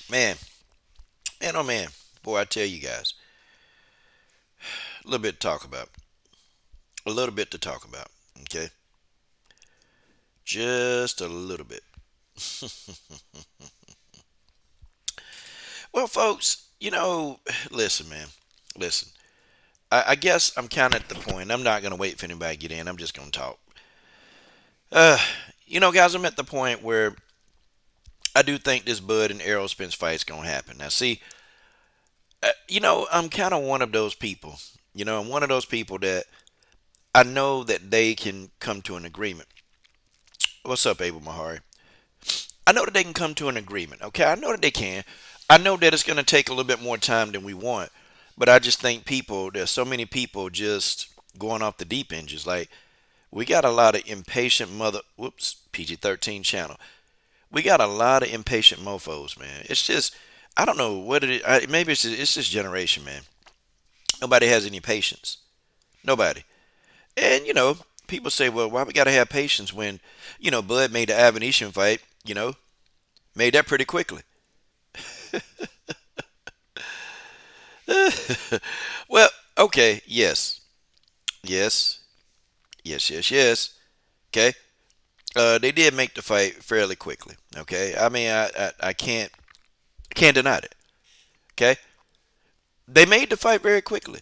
Man, man, oh man, boy, I tell you guys, a little bit to talk about. A little bit to talk about. Okay, just a little bit. Well, folks, listen, man, listen. I guess I'm kind of at the point. I'm not gonna wait for anybody to get in. I'm just gonna talk. Uh, guys, I'm at the point where I do think this Bud and Errol Spence fight's gonna happen. Now, see, I'm kind of one of those people. I'm one of those people that I know that they can come to an agreement. What's up, Abel Mahari? I know that they can come to an agreement. Okay, I know that they can. I know that it's going to take a little bit more time than we want, but I just think there's so many people just going off the deep end. Just like we got a lot of impatient whoops, PG-13 channel. We got a lot of impatient mofos, man. It's just, I don't know what it is. Maybe it's this generation, man. Nobody has any patience. Nobody. And people say, well, why we got to have patience when, Bud made the Avenetian fight, made that pretty quickly. Well, okay, yes, yes, yes. Okay, they did make the fight fairly quickly. Okay, I mean, I can't deny it. Okay, they made the fight very quickly.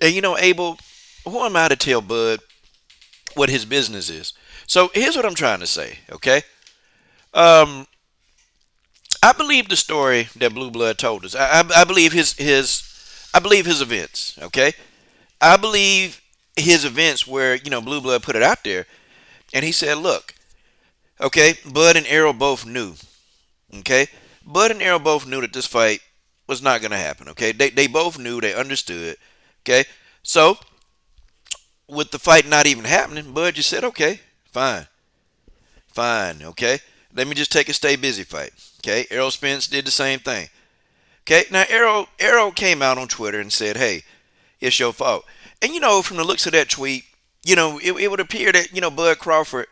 And Abel, who am I to tell Bud what his business is? So here's what I'm trying to say. Okay, um, I believe the story that Blue Blood told us. I believe I believe his events. Okay, I believe his events where Blue Blood put it out there, and he said, "Look, okay, Bud and Errol both knew. Okay, Bud and Errol both knew that this fight was not going to happen. Okay, they both knew, they understood. Okay, so with the fight not even happening, Bud just said, okay, fine, fine. Okay, let me just take a stay busy fight. Okay, Errol Spence did the same thing. Okay, now Arrow came out on Twitter and said, "Hey, it's your fault." And from the looks of that tweet, it would appear that Bud Crawford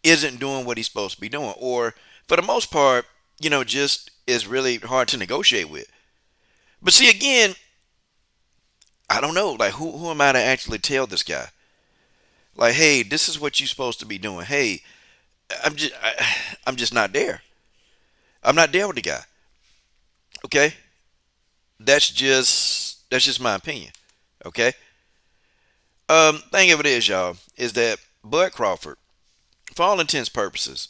isn't doing what he's supposed to be doing, or for the most part, just is really hard to negotiate with. But see, again, I don't know. Like, who am I to actually tell this guy? Like, hey, this is what you're supposed to be doing. Hey, I'm just not there. I'm not there with the guy. Okay, that's just my opinion. Okay. Thing of it is, y'all, is that Bud Crawford, for all intents purposes,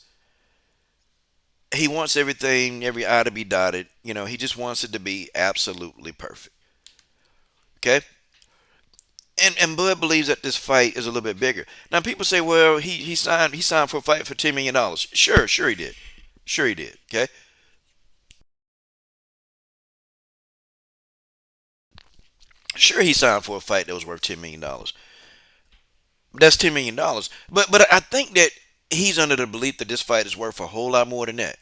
he wants everything, every I to be dotted. He just wants it to be absolutely perfect. Okay. And Bud believes that this fight is a little bit bigger. Now people say, well, he signed for a fight for $10 million. Sure he did. Sure he did. Okay. Sure he signed for a fight that was worth $10 million. That's $10 million. But I think that he's under the belief that this fight is worth a whole lot more than that.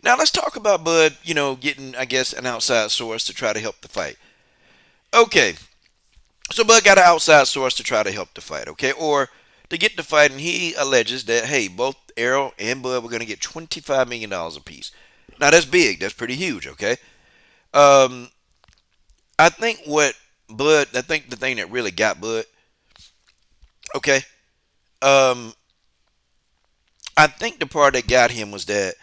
Now let's talk about Bud, getting, I guess, an outside source to try to help the fight. Okay, so Bud got an outside source to try to help the fight, okay, or to get the fight, and he alleges that hey, both Errol and Bud were going to get $25 million apiece. Now that's big. That's pretty huge, okay. Um, I think what Bud, I think the thing that really got Bud, okay. Um, I think the part that got him was that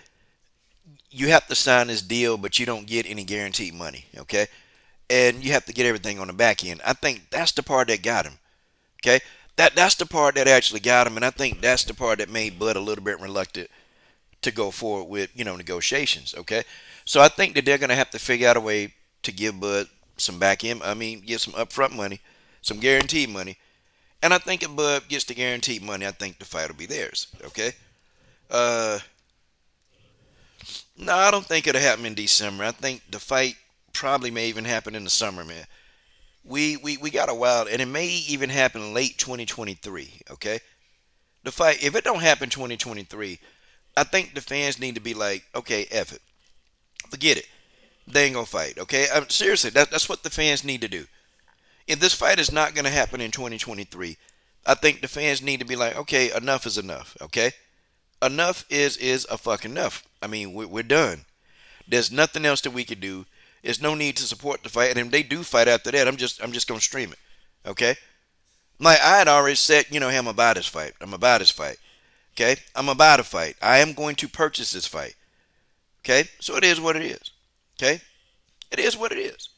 you have to sign this deal, but you don't get any guaranteed money, okay? And you have to get everything on the back end. I think that's the part that got him, okay? That's the part that actually got him, and I think that's the part that made Bud a little bit reluctant to go forward with, negotiations, okay? So I think that they're gonna have to figure out a way to give Bud some back end. I mean, give some upfront money, some guaranteed money, and I think if Bud gets the guaranteed money, I think the fight will be theirs, okay? Uh, No, I don't think it'll happen in December. I think the fight probably may even happen in the summer, man. We got a while, and it may even happen late 2023. Okay, the fight, if it don't happen 2023, I think the fans need to be like, okay, F it, forget it. They ain't gonna fight. Okay, seriously, that's what the fans need to do. If this fight is not gonna happen in 2023, I think the fans need to be like, okay, enough is enough. Okay, enough is a fucking enough. I mean, we're done. There's nothing else that we could do. There's no need to support the fight. And if they do fight after that, I'm just gonna stream it. Okay? Like I had already said, hey, I'm about this fight. I'm about this fight. Okay? I'm about a fight. I am going to purchase this fight. Okay? So it is what it is. Okay? It is what it is.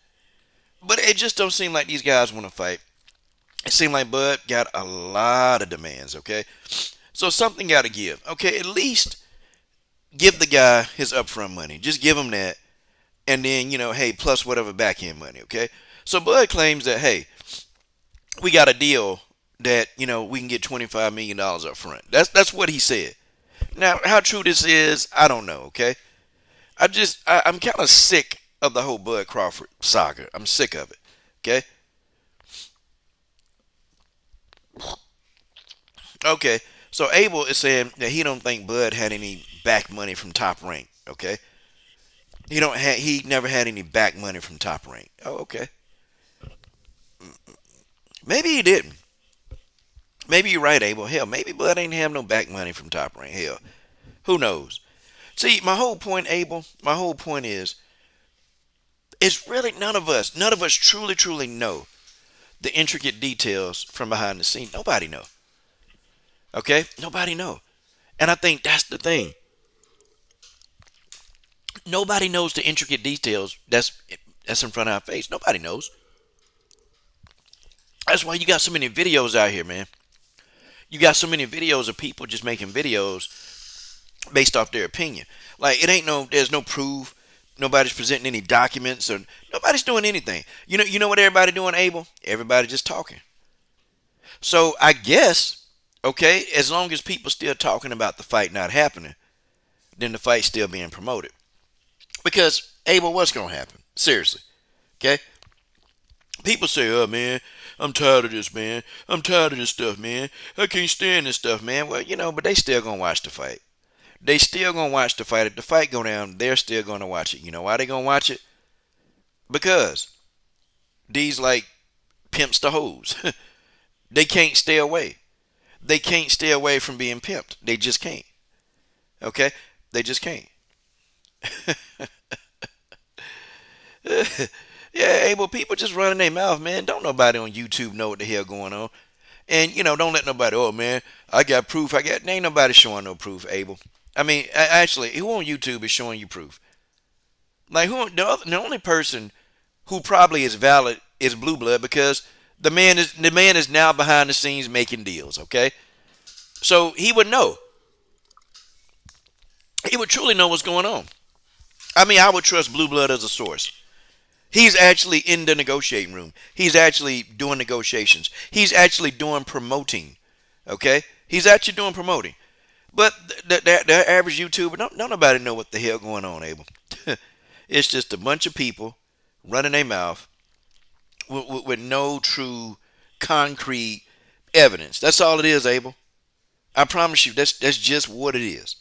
But it just don't seem like these guys want to fight. It seems like Bud got a lot of demands, okay? So something got to give. Okay, at least give the guy his upfront money. Just give him that. And then, hey, plus whatever back end money, okay? So Bud claims that, hey, we got a deal that, we can get $25 million up front. That's what he said. Now, how true this is, I don't know, okay? I'm kind of sick of the whole Bud Crawford saga. I'm sick of it, okay? Okay, so Abel is saying that he don't think Bud had any back money from Top Rank, okay? He never had any back money from Top Rank. Oh, okay. Maybe he didn't. Maybe you're right, Abel. Hell, maybe Bud ain't have no back money from Top Rank. Hell, who knows? See, my whole point, Abel, my whole point is, it's really none of us truly, truly know the intricate details from behind the scene. Nobody know. Okay? Nobody know. And I think that's the thing. Nobody knows the intricate details that's in front of our face. Nobody knows. That's why you got so many videos out here, man. You got so many videos of people just making videos based off their opinion. Like there's no proof. Nobody's presenting any documents or nobody's doing anything. You know what everybody doing, Abel? Everybody just talking. So I guess, okay, as long as people still talking about the fight not happening, then the fight's still being promoted. Because Abel, what's gonna happen? Seriously, okay? People say, "Oh man, I'm tired of this, man. I'm tired of this stuff, man. I can't stand this stuff, man." Well, but they still gonna watch the fight. They still gonna watch the fight. If the fight go down, they're still gonna watch it. You know why they gonna watch it? Because these like pimps to hoes. They can't stay away. They can't stay away from being pimped. They just can't. Okay? They just can't. Yeah, Abel, people just running their mouth, man. Don't nobody on YouTube know what the hell going on. And, don't let nobody, oh, man, I got proof. Ain't nobody showing no proof, Abel. I mean, actually, who on YouTube is showing you proof? Like, the only person who probably is valid is Blue Blood because the man is now behind the scenes making deals, okay? So he would know. He would truly know what's going on. I mean, I would trust Blue Blood as a source. He's actually in the negotiating room. He's actually doing negotiations. He's actually doing promoting. Okay? He's actually doing promoting. But the average YouTuber, don't nobody know what the hell going on, Abel. It's just a bunch of people running their mouth with no true concrete evidence. That's all it is, Abel. I promise you, that's just what it is.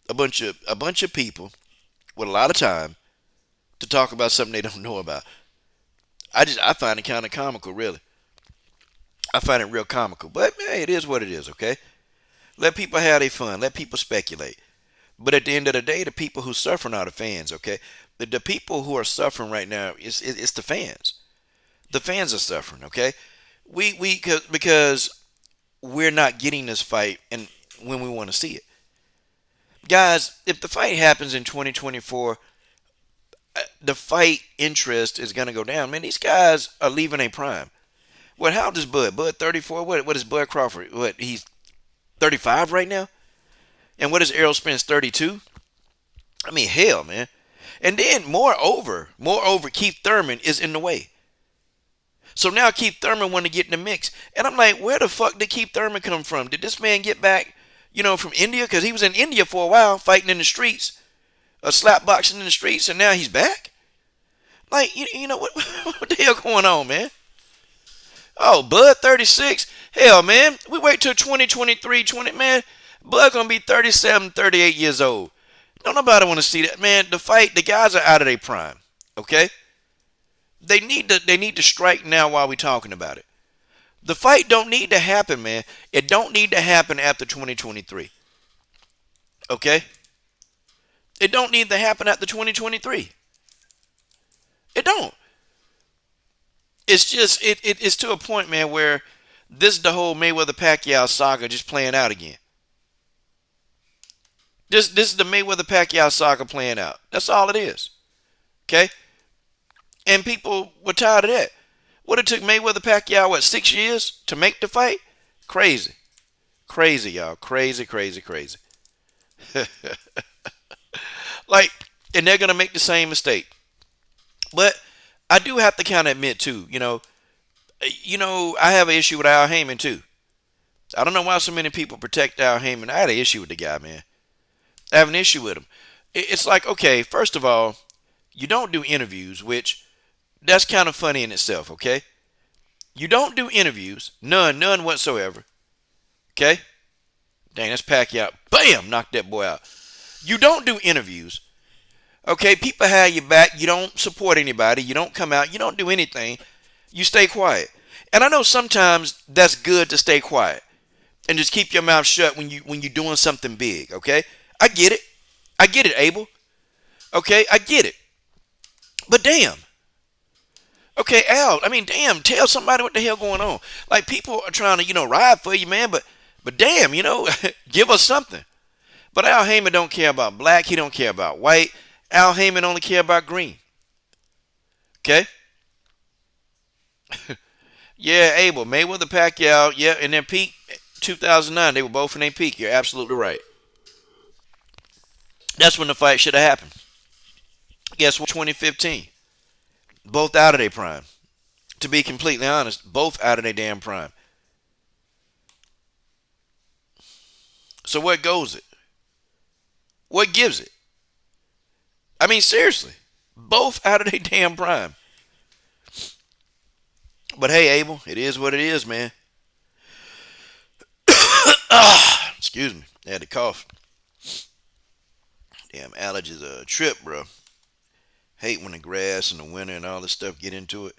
A bunch of people with a lot of time to talk about something they don't know about. I find it kind of comical, really. I find it real comical. But hey, it is what it is, okay? Let people have their fun. Let people speculate. But at the end of the day, the people who suffering are the fans, okay? The people who are suffering right now it's the fans. The fans are suffering, okay? Because we're not getting this fight and when we want to see it. Guys, if the fight happens in 2024, the fight interest is going to go down. Man, these guys are leaving a prime. What? How old is Bud? Bud 34? What is Bud Crawford? What? He's 35 right now? And what is Errol Spence 32? I mean, hell, man. And then, moreover, Keith Thurman is in the way. So now Keith Thurman want to get in the mix. And I'm like, where the fuck did Keith Thurman come from? Did this man get back, from India? Because he was in India for a while, fighting in the streets, slap boxing in the streets, and now he's back? Like, what, what the hell going on, man? Oh, Bud 36? Hell, man, we wait till 2023, man. Bud gonna be 37, 38 years old. Don't nobody want to see that, man. The guys are out of their prime, okay? They need to strike now while we talking about it. The fight don't need to happen, man. It don't need to happen after 2023. Okay? It don't need to happen after 2023. It don't. It's just it's to a point, man, where this is the whole Mayweather Pacquiao saga just playing out again. This is the Mayweather Pacquiao saga playing out. That's all it is. Okay? And people were tired of that. What, it took Mayweather Pacquiao, what, 6 years to make the fight? Crazy. Crazy, y'all. Crazy, crazy, crazy. Like, and they're gonna make the same mistake. But I do have to kind of admit too, I have an issue with Al Heyman too. I don't know why so many people protect Al Heyman. I had an issue with the guy, man. I have an issue with him. It's like, okay, first of all, you don't do interviews, which that's kind of funny in itself, okay? You don't do interviews, none whatsoever, okay? Dang, that's Pacquiao. Bam, knocked that boy out. You don't do interviews, okay? People have your back. You don't support anybody. You don't come out. You don't do anything. You stay quiet. And I know sometimes that's good to stay quiet and just keep your mouth shut when you're doing something big, okay? I get it. I get it, Abel. Okay, I get it. But damn. Okay, Al, I mean, damn, tell somebody what the hell going on. Like, people are trying to, ride for you, man, but damn, give us something. But Al Heyman don't care about black. He don't care about white. Al Heyman only care about green. Okay? Yeah, Abel, Mayweather, Pacquiao, yeah, in their peak, 2009, they were both in their peak. You're absolutely right. That's when the fight should have happened. Guess what? 2015. Both out of their prime. To be completely honest, both out of their damn prime. So what goes it? What gives it? I mean, seriously. Both out of their damn prime. But hey, Abel, it is what it is, man. Excuse me. I had to cough. Damn, allergies are a trip, bro. Hate when the grass and the winter and all this stuff get into it.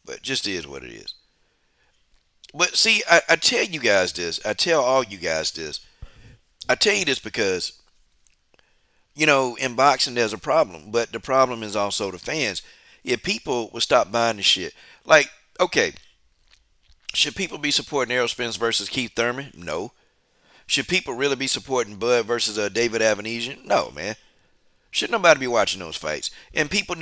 But just is what it is. But see, I tell you guys this. I tell all you guys this. I tell you this because, in boxing there's a problem. But the problem is also the fans. If people would stop buying the shit. Like, okay, should people be supporting Errol Spence versus Keith Thurman? No. Should people really be supporting Bud versus David Avenesian? No, man. Should nobody be watching those fights? And people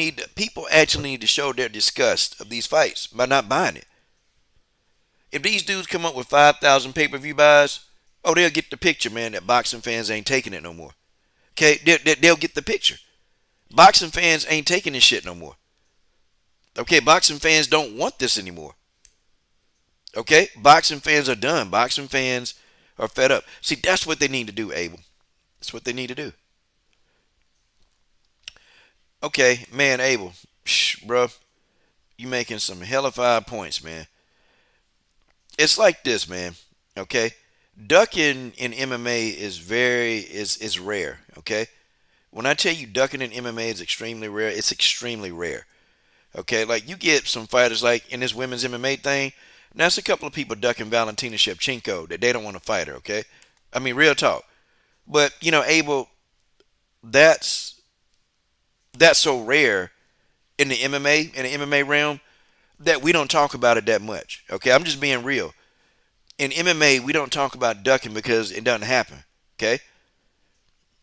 actually need to show their disgust of these fights by not buying it. If these dudes come up with 5,000 pay-per-view buys, oh, they'll get the picture, man, that boxing fans ain't taking it no more. Okay, they'll get the picture. Boxing fans ain't taking this shit no more. Okay, boxing fans don't want this anymore. Okay, boxing fans are done. Boxing fans are fed up. See, that's what they need to do, Abel. That's what they need to do. Okay, man, Abel, bro, you making some hellified points, man. It's like this, man. Okay, ducking in MMA is rare. Okay, when I tell you ducking in MMA is extremely rare, it's extremely rare. Okay, like you get some fighters like in this women's MMA thing. Now, it's a couple of people ducking Valentina Shevchenko that they don't want to fight her. Okay, I mean, real talk. But Abel, that's so rare in the MMA realm that we don't talk about it that much. Okay, I'm just being real. In MMA, we don't talk about ducking because it doesn't happen. Okay,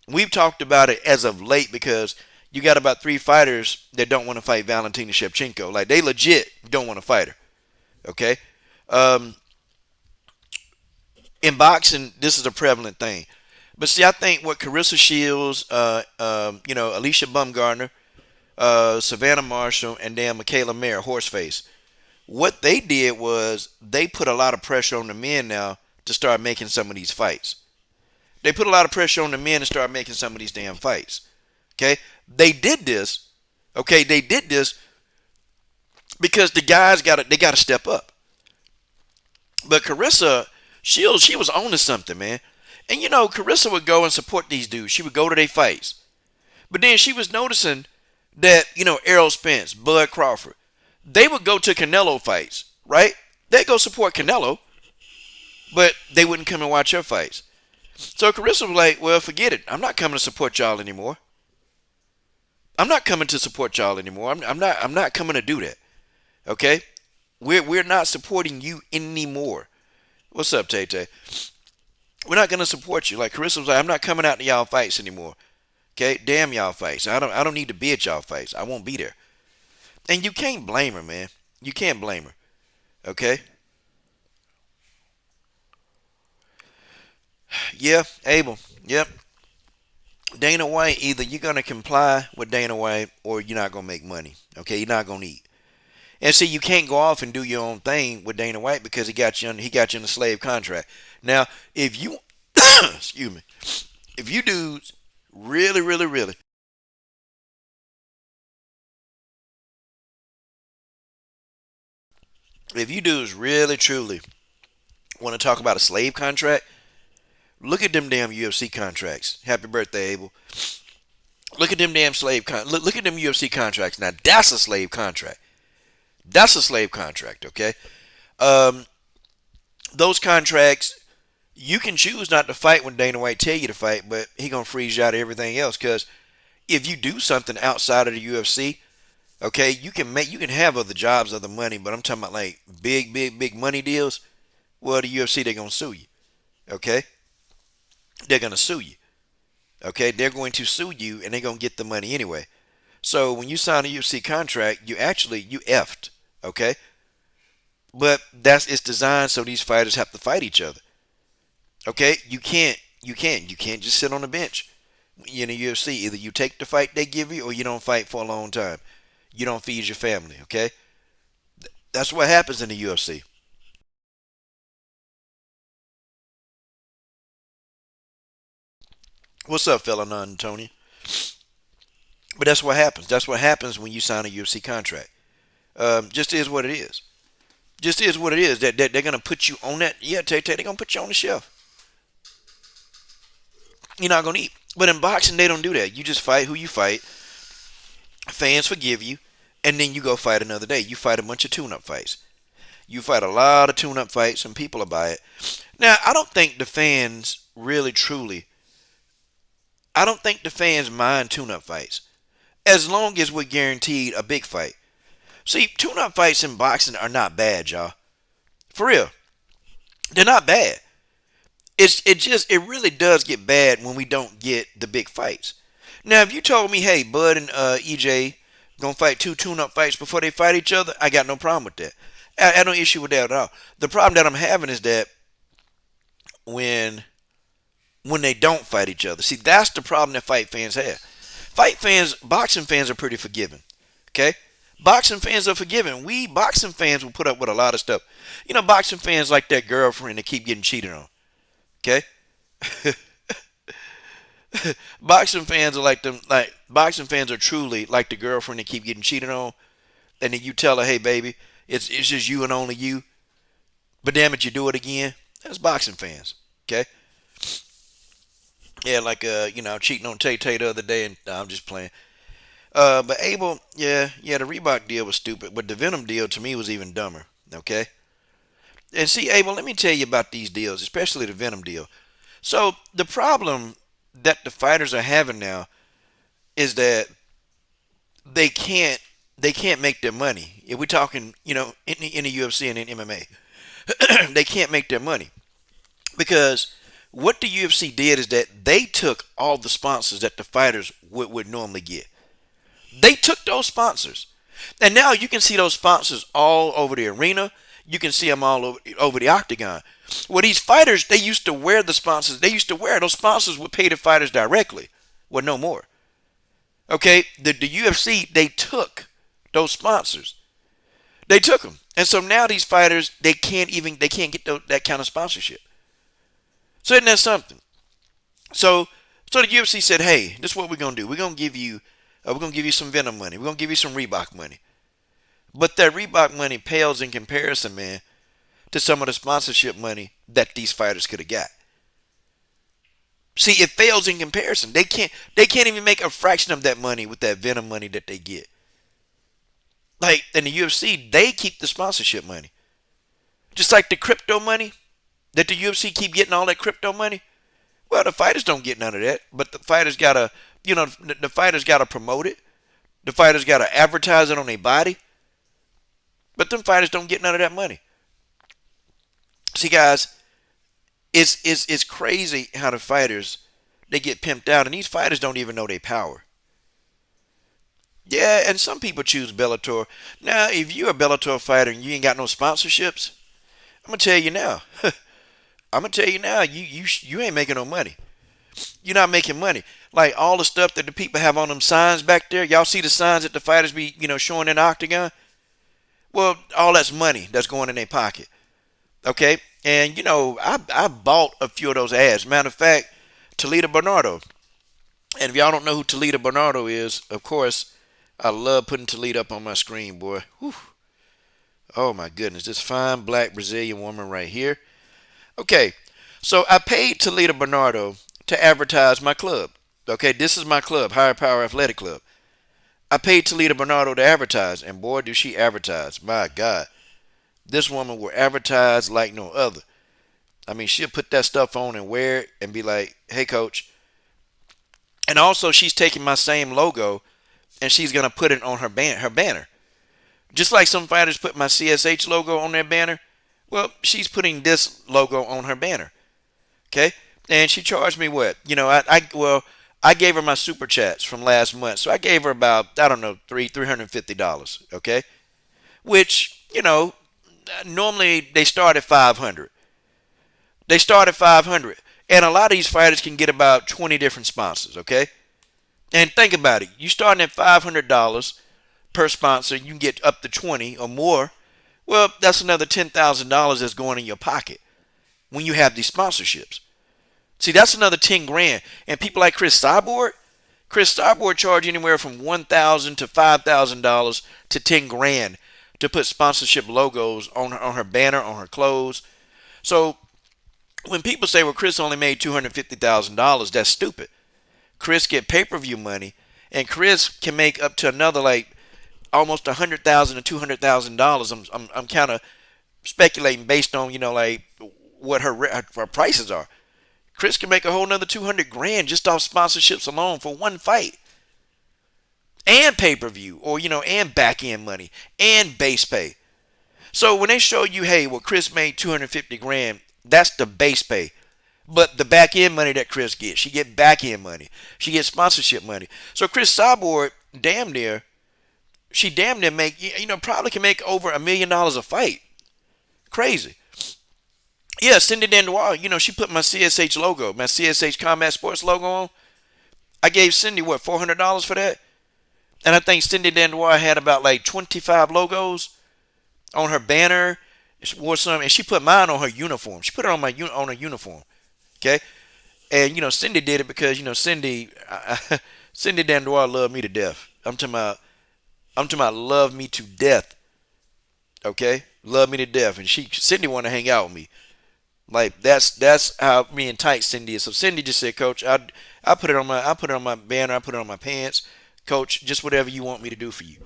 we've talked about it as of late because you got about 3 fighters that don't want to fight Valentina Shevchenko. Like, they legit don't want to fight her. Okay, in boxing, this is a prevalent thing. But see, I think what Carissa Shields, Alicia Bumgarner, Savannah Marshall, and then Michaela Mayer, Horseface, what they did was they put a lot of pressure on the men now to start making some of these fights. They put a lot of pressure on the men to start making some of these damn fights. Okay? They did this. Okay, they did this because the guys got to step up. But Carissa Shields, she was on to something, man. And Carissa would go and support these dudes. She would go to their fights. But then she was noticing that, Errol Spence, Bud Crawford, they would go to Canelo fights, right? They go support Canelo, but they wouldn't come and watch your fights. So Carissa was like, well, forget it. I'm not coming to support y'all anymore. I'm not coming to support y'all anymore. I'm not coming to do that. Okay? We're not supporting you anymore. What's up, Tay Tay? We're not gonna support you. Like Carissa was like, I'm not coming out to y'all fights anymore. Okay? Damn y'all fights. I don't need to be at y'all fights. I won't be there. And you can't blame her, man. You can't blame her. Okay? Yeah, Abel. Yep. Dana White, either you're gonna comply with Dana White or you're not gonna make money. Okay, you're not gonna eat. And see, you can't go off and do your own thing with Dana White because he got you in a slave contract. Now, if you excuse me, if you dudes really, really, really, if you dudes really, truly want to talk about a slave contract, look at them damn UFC contracts. Happy birthday, Abel. Look at them damn look at them UFC contracts. Now that's a slave contract. That's a slave contract, okay? Um, those contracts, you can choose not to fight when Dana White tell you to fight, but he gonna freeze you out of everything else. Because if you do something outside of the UFC, okay, you can have other jobs, other money, but I'm talking about like big, big, big money deals. Well, the UFC they're gonna sue you, okay? They're gonna sue you, okay? They're going to sue you, and they're gonna get the money anyway. So when you sign a UFC contract, you effed, okay? But it's designed so these fighters have to fight each other. Okay? You can't just sit on the bench in the UFC. Either you take the fight they give you or you don't fight for a long time. You don't feed your family, okay? That's what happens in the UFC. What's up, fella non Tony? But that's what happens. That's what happens when you sign a UFC contract. Just is what it is. Just is what it is. That they're gonna put you on that. Yeah, they're gonna put you on the shelf. You're not gonna eat. But in boxing, they don't do that. You just fight who you fight. Fans forgive you, and then you go fight another day. You fight a bunch of tune-up fights. You fight a lot of tune-up fights, and people are by it. Now, I don't think the fans really, truly. I don't think the fans mind tune-up fights as long as we're guaranteed a big fight. See, tune-up fights in boxing are not bad, y'all. For real, they're not bad. It really does get bad when we don't get the big fights. Now, if you told me, hey, Bud and EJ gonna fight two tune-up fights before they fight each other, I got no problem with that. I have no issue with that at all. The problem that I'm having is that when when they don't fight each other, see that's the problem that fight fans have. Fight fans, boxing fans are pretty forgiving. Okay, boxing fans are forgiving. We boxing fans will put up with a lot of stuff. You know, boxing fans like that girlfriend that keep getting cheated on. Okay. Boxing fans are like them. Like boxing fans are truly like the girlfriend that keep getting cheated on, and then you tell her, "Hey, baby, it's just you and only you." But damn it, you do it again. That's boxing fans. Okay. Yeah, like cheating on Tay Tay the other day, and I'm just playing. But Abel, yeah, the Reebok deal was stupid, but the Venom deal to me was even dumber. Okay. And see, Abel, let me tell you about these deals, especially the Venom deal. So the problem that the fighters are having now is that they can't they can't make their money. If we're talking, in the UFC and in MMA, they can't make their money because what the UFC did is that they took all the sponsors that the fighters would normally get. They took those sponsors, and now you can see those sponsors all over the arena. You can see them all over the octagon. Well, these fighters, they used to wear the sponsors. They used to wear those sponsors would pay the fighters directly. Well, no more. Okay, the UFC they took those sponsors. They took them, and so now these fighters they can't get that kind of sponsorship. So isn't that something? So so the UFC said, hey, this is what we're gonna do. We're gonna give you some Venom money. We're gonna give you some Reebok money. But that Reebok money pales in comparison, man, to some of the sponsorship money that these fighters could have got. See, it fails in comparison. They can't even make a fraction of that money with that Venom money that they get. Like in the UFC, they keep the sponsorship money. Just like the crypto money that the UFC keep getting all that crypto money. Well, the fighters don't get none of that, but the fighters gotta, the fighters gotta promote it. The fighters gotta advertise it on their body. But them fighters don't get none of that money. See, guys, it's crazy how the fighters they get pimped out, and these fighters don't even know their power. Yeah, and some people choose Bellator. Now, if you're a Bellator fighter and you ain't got no sponsorships, I'm gonna tell you now. I'm gonna tell you now, you ain't making no money. You're not making money. Like all the stuff that the people have on them signs back there. Y'all see the signs that the fighters be, showing in the octagon? Well, all that's money that's going in their pocket. Okay? And I bought a few of those ads. Matter of fact, Toledo Bernardo. And if y'all don't know who Toledo Bernardo is, of course, I love putting Toledo up on my screen, boy. Whew. Oh my goodness, this fine black Brazilian woman right here. Okay, so I paid Toledo Bernardo to advertise my club. Okay, this is my club, Higher Power Athletic Club. I paid Toledo Bernardo to advertise, and boy, do she advertise. My God. This woman will advertise like no other. I mean, she'll put that stuff on and wear it and be like, hey, coach. And also, she's taking my same logo and she's going to put it on her banner. Just like some fighters put my CSH logo on their banner. Well, she's putting this logo on her banner. Okay? And she charged me what? I gave her my super chats from last month. So I gave her about, I don't know, $350. Okay? Which, normally they start at 500. They start at 500. And a lot of these fighters can get about 20 different sponsors, okay? And think about it. You starting at $500 per sponsor, you can get up to 20 or more. Well, that's another $10,000 that's going in your pocket when you have these sponsorships. See, that's another 10 grand. And people like Chris Cyborg charge anywhere from $1,000 to $5,000 to 10 grand to put sponsorship logos on her banner, on her clothes. So when people say, well, Chris only made $250,000, that's stupid. Chris get pay-per-view money, and Chris can make up to another like almost $100,000 to $200,000. I'm kind of speculating based on like what her prices are. Chris can make a whole nother 200 grand just off sponsorships alone for one fight, and pay-per-view, or and back-end money and base pay. So when they show you, hey, well, Chris made 250 grand, that's the base pay. But the back end money that Chris gets, she get back end money. She gets sponsorship money. So Chris Cyborg, she damn near make, probably can make over $1 million a fight. Crazy. Yeah, Cindy Dandois, she put my CSH logo, my CSH Combat Sports logo on. I gave Cindy, what, $400 for that? And I think Cindy Dandois had about like 25 logos on her banner. She wore some, and she put mine on her uniform. She put it on on her uniform. Okay, and Cindy did it because Cindy Cindy Dandois loved me to death. I'm talking about love me to death. Okay, love me to death, and Cindy wanted to hang out with me. Like that's how me and tight Cindy is. So Cindy just said, Coach, I put it on my banner, I put it on my pants. Coach, just whatever you want me to do for you.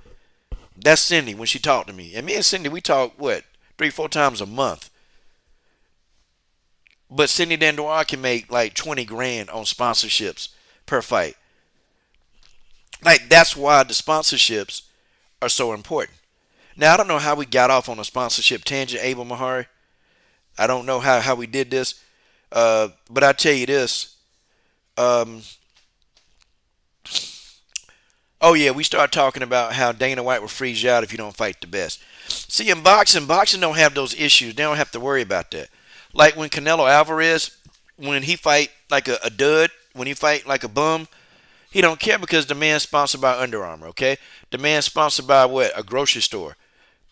That's Cindy when she talked to me. And me and Cindy, we talk, what, 3-4 times a month. But Cindy Dandois can make like 20 grand on sponsorships per fight. Like, that's why the sponsorships are so important. Now, I don't know how we got off on a sponsorship tangent, Abel Mahari. I don't know how we did this. But I tell you this. Oh, yeah, we start talking about how Dana White will freeze you out if you don't fight the best. See, in boxing don't have those issues. They don't have to worry about that. Like when Canelo Alvarez, when he fight like a dud, when he fight like a bum, he don't care because the man's sponsored by Under Armour, okay? The man's sponsored by what? A grocery store.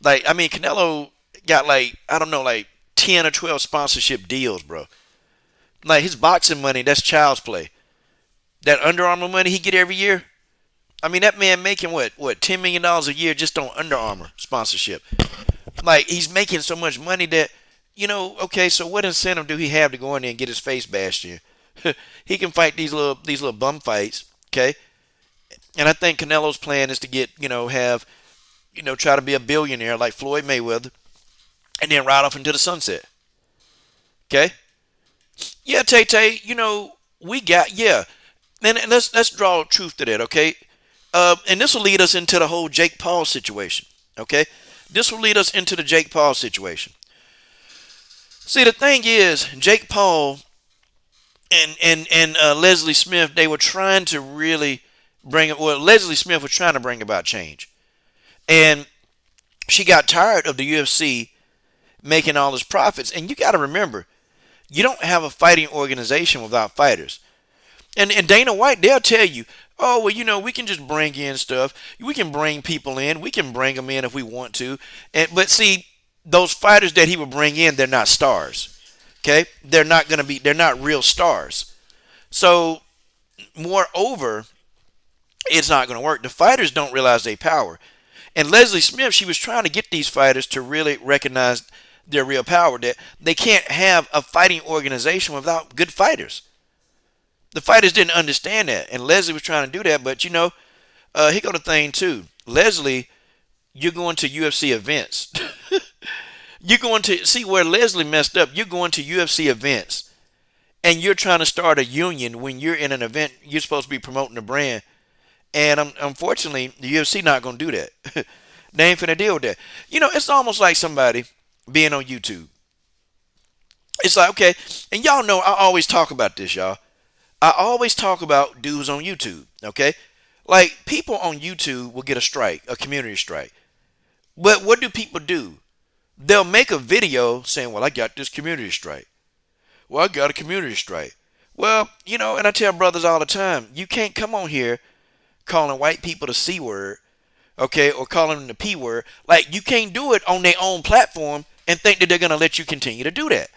Like, I mean, Canelo got like, I don't know, like 10 or 12 sponsorship deals, bro. Like, his boxing money, that's child's play. That Under Armour money he get every year, I mean, that man making what, $10 million a year just on Under Armour sponsorship. Like, he's making so much money that, okay, so what incentive do he have to go in there and get his face bashed in? He can fight these little bum fights, okay? And I think Canelo's plan is to get, try to be a billionaire like Floyd Mayweather and then ride off into the sunset. Okay? Yeah, Tay Tay, we got, yeah. And let's draw truth to that, okay? And this will lead us into the whole Jake Paul situation, okay? This will lead us into the Jake Paul situation. See, the thing is, Jake Paul and Leslie Smith, they were trying to really Leslie Smith was trying to bring about change. And she got tired of the UFC making all its profits. And you got to remember, you don't have a fighting organization without fighters. And Dana White, they'll tell you, oh, well, we can just bring in stuff. We can bring people in. We can bring them in if we want to. But see, those fighters that he would bring in, they're not stars. Okay? They're not real stars. So, moreover, it's not going to work. The fighters don't realize their power. And Leslie Smith, she was trying to get these fighters to really recognize their real power, that they can't have a fighting organization without good fighters. The fighters didn't understand that, and Leslie was trying to do that. But here go the thing too. Leslie, you're going to UFC events. You're going to see where Leslie messed up. You're going to UFC events, and you're trying to start a union when you're in an event. You're supposed to be promoting the brand, and unfortunately, the UFC not going to do that. They ain't finna deal with that. It's almost like somebody being on YouTube. It's like, okay, and y'all know I always talk about this, y'all. I always talk about dudes on YouTube, okay? Like, people on YouTube will get a strike, a community strike. But what do people do? They'll make a video saying, well, I got this community strike. Well, I got a community strike. Well, and I tell brothers all the time, you can't come on here calling white people the C word, okay, or calling them the P word. Like, you can't do it on their own platform and think that they're going to let you continue to do that.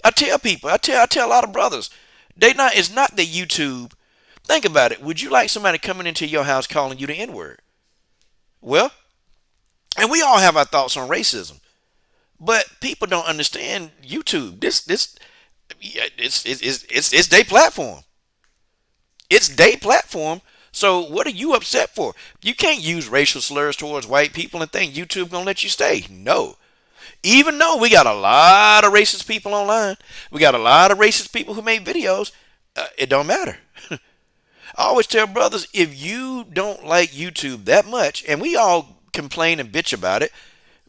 I tell people, I tell a lot of brothers, it's not the YouTube. Think about it. Would you like somebody coming into your house calling you the N-word? Well, and we all have our thoughts on racism, but people don't understand YouTube. It's their platform. It's their platform. So what are you upset for? You can't use racial slurs towards white people and think YouTube gonna let you stay. No. Even though we got a lot of racist people online, we got a lot of racist people who make videos, it don't matter. I always tell brothers, if you don't like YouTube that much, and we all complain and bitch about it,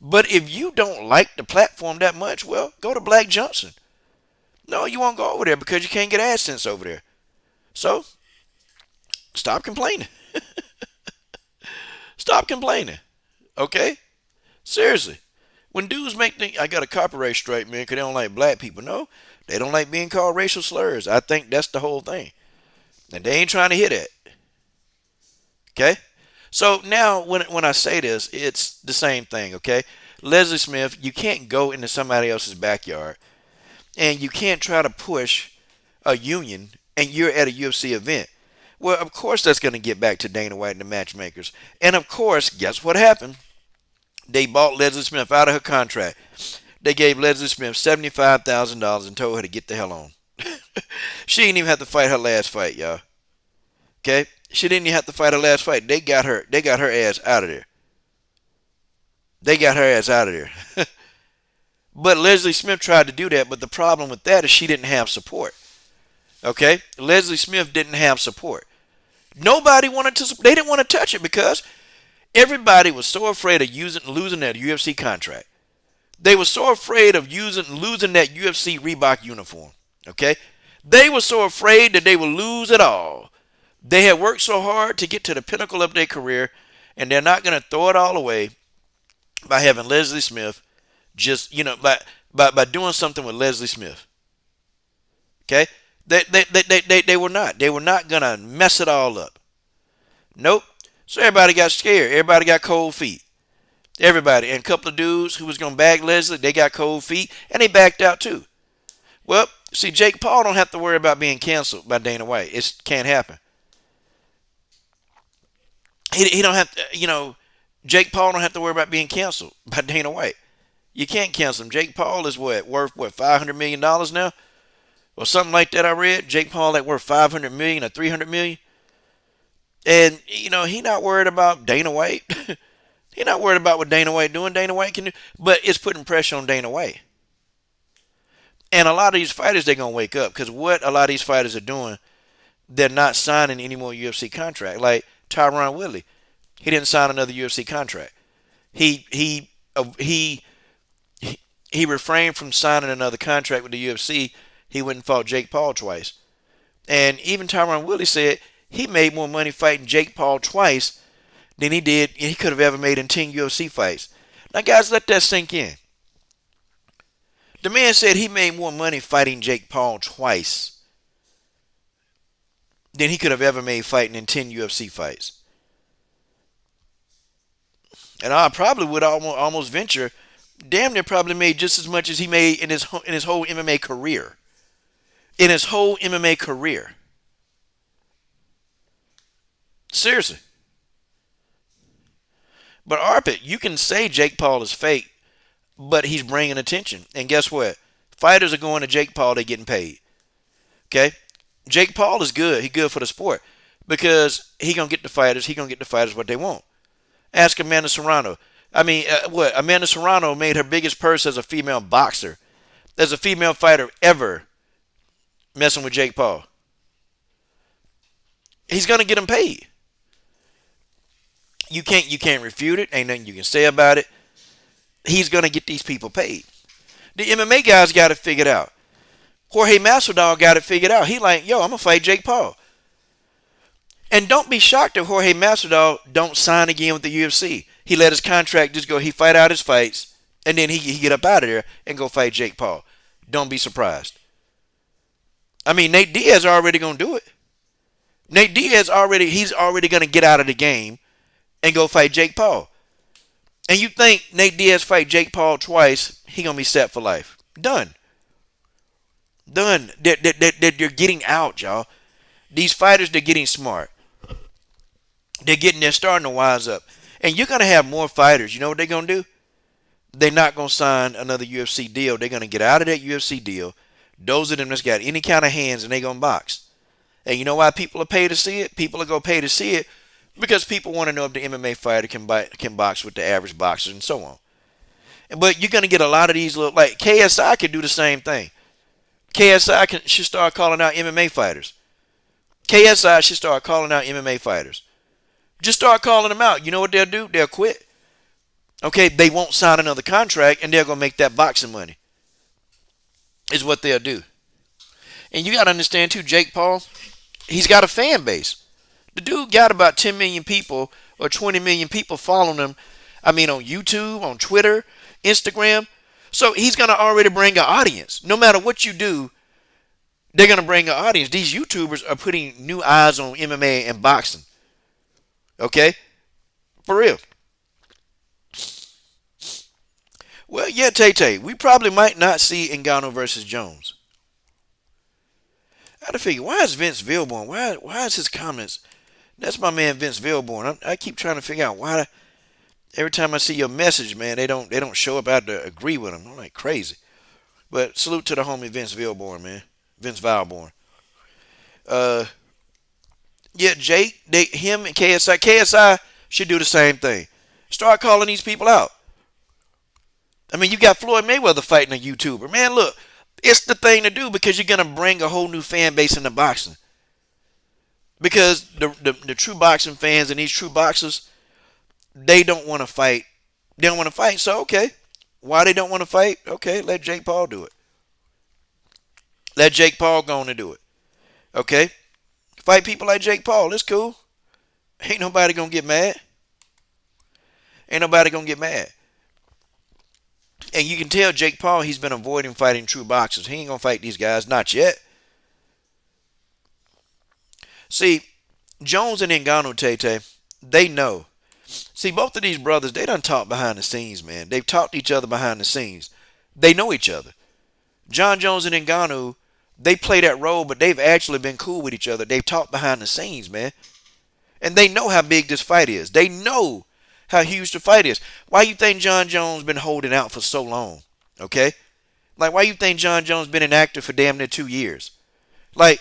but if you don't like the platform that much, well, go to Black Johnson. No, you won't go over there because you can't get AdSense over there. So, stop complaining. Stop complaining. Okay? Seriously. When dudes I got a copyright strike, man, because they don't like black people. No, they don't like being called racial slurs. I think that's the whole thing. And they ain't trying to hit it. Okay? So now when I say this, it's the same thing, okay? Leslie Smith, you can't go into somebody else's backyard and you can't try to push a union and you're at a UFC event. Well, of course that's going to get back to Dana White and the matchmakers. And of course, guess what happened? They bought Leslie Smith out of her contract. They gave Leslie Smith $75,000 and told her to get the hell on. She didn't even have to fight her last fight, y'all. Okay? She didn't even have to fight her last fight. They got her ass out of there. They got her ass out of there. But Leslie Smith tried to do that, but the problem with that is she didn't have support. Okay? Leslie Smith didn't have support. Nobody wanted to, they didn't want to touch it because everybody was so afraid of losing that UFC contract. They were so afraid of losing that UFC Reebok uniform. Okay? They were so afraid that they would lose it all. They had worked so hard to get to the pinnacle of their career, and they're not going to throw it all away by having Leslie Smith just, by doing something with Leslie Smith. Okay? They were not. They were not going to mess it all up. Nope. So everybody got scared. Everybody got cold feet. Everybody. And a couple of dudes who was going to bag Leslie, they got cold feet, and they backed out too. Well, see, Jake Paul don't have to worry about being canceled by Dana White. It can't happen. He don't have to, Jake Paul don't have to worry about being canceled by Dana White. You can't cancel him. Jake Paul is worth $500 million now? Or something like that I read. Jake Paul worth $500 million or $300 million. And, he not worried about Dana White. He's not worried about what Dana White doing. Dana White can do, but it's putting pressure on Dana White. And a lot of these fighters, they're gonna wake up because what a lot of these fighters are doing, they're not signing any more UFC contract. Like Tyron Woodley, he didn't sign another UFC contract. He he he he refrained from signing another contract with the UFC. He went and fought Jake Paul twice. And even Tyron Woodley said he made more money fighting Jake Paul twice than he could have ever made in 10 UFC fights. Now, guys, let that sink in. The man said he made more money fighting Jake Paul twice than he could have ever made fighting in 10 UFC fights. And I probably would almost venture, damn near probably made just as much as he made in his whole MMA career. In his whole MMA career. Seriously. But Arpit, you can say Jake Paul is fake, but he's bringing attention. And guess what? Fighters are going to Jake Paul, they're getting paid. Okay? Jake Paul is good. He's good for the sport because he going to get the fighters what they want. Ask Amanda Serrano. Amanda Serrano made her biggest purse as a female boxer, as a female fighter ever messing with Jake Paul. He's going to get him paid. You can't refute it. Ain't nothing you can say about it. He's going to get these people paid. The MMA guys got it figured out. Jorge Masvidal got it figured out. He like, yo, I'm going to fight Jake Paul. And don't be shocked if Jorge Masvidal don't sign again with the UFC. He let his contract just go. He fight out his fights, and then he get up out of there and go fight Jake Paul. Don't be surprised. I mean, Nate Diaz already going to do it. Nate Diaz he's already going to get out of the game and go fight Jake Paul. And you think Nate Diaz fight Jake Paul twice, he going to be set for life. Done. They're getting out, y'all. These fighters, they're getting smart. They're starting to wise up. And you're going to have more fighters. You know what they're going to do? They're not going to sign another UFC deal. They're going to get out of that UFC deal. Those of them that's got any kind of hands, and they're going to box. And you know why people are paid to see it? People are going to pay to see it because people want to know if the MMA fighter can box with the average boxers and so on. But you're going to get a lot of these little, like KSI could do the same thing. KSI should start calling out MMA fighters. KSI should start calling out MMA fighters. Just start calling them out. You know what they'll do? They'll quit. Okay, they won't sign another contract, and they're going to make that boxing money. Is what they'll do. And you got to understand, too, Jake Paul, he's got a fan base. The dude got about 10 million people or 20 million people following him. I mean, on YouTube, on Twitter, Instagram. So he's going to already bring an audience. No matter what you do, they're going to bring an audience. These YouTubers are putting new eyes on MMA and boxing. Okay? For real. Well, yeah, Tay, we probably might not see Ngannou versus Jones. I had to figure, why is Vince Vilborn? Why is his comments? That's my man Vince Vilborn. I keep trying to figure out why. Every time I see your message, man, they don't show up. I have to agree with them. I'm like crazy. But salute to the homie Vince Vilborn, man. Vince Vilborn. Yeah, Jake, him and KSI. KSI should do the same thing. Start calling these people out. I mean, you got Floyd Mayweather fighting a YouTuber. Man, look, it's the thing to do because you're going to bring a whole new fan base into boxing. Because the true boxing fans and these true boxers, they don't want to fight. They don't want to fight. So, okay. Why they don't want to fight? Okay, let Jake Paul do it. Let Jake Paul go on and do it. Okay? Fight people like Jake Paul. It's cool. Ain't nobody going to get mad. Ain't nobody going to get mad. And you can tell Jake Paul, he's been avoiding fighting true boxers. He ain't going to fight these guys. Not yet. See, Jones and Ngannou, Tay, they know. See, both of these brothers, they done talked behind the scenes, man. They've talked to each other behind the scenes. They know each other. John Jones and Ngannou, they play that role, but they've actually been cool with each other. They've talked behind the scenes, man. And they know how big this fight is. They know how huge the fight is. Why you think John Jones been holding out for so long? Okay? Like, why you think John Jones been inactive for damn near 2 years? Like,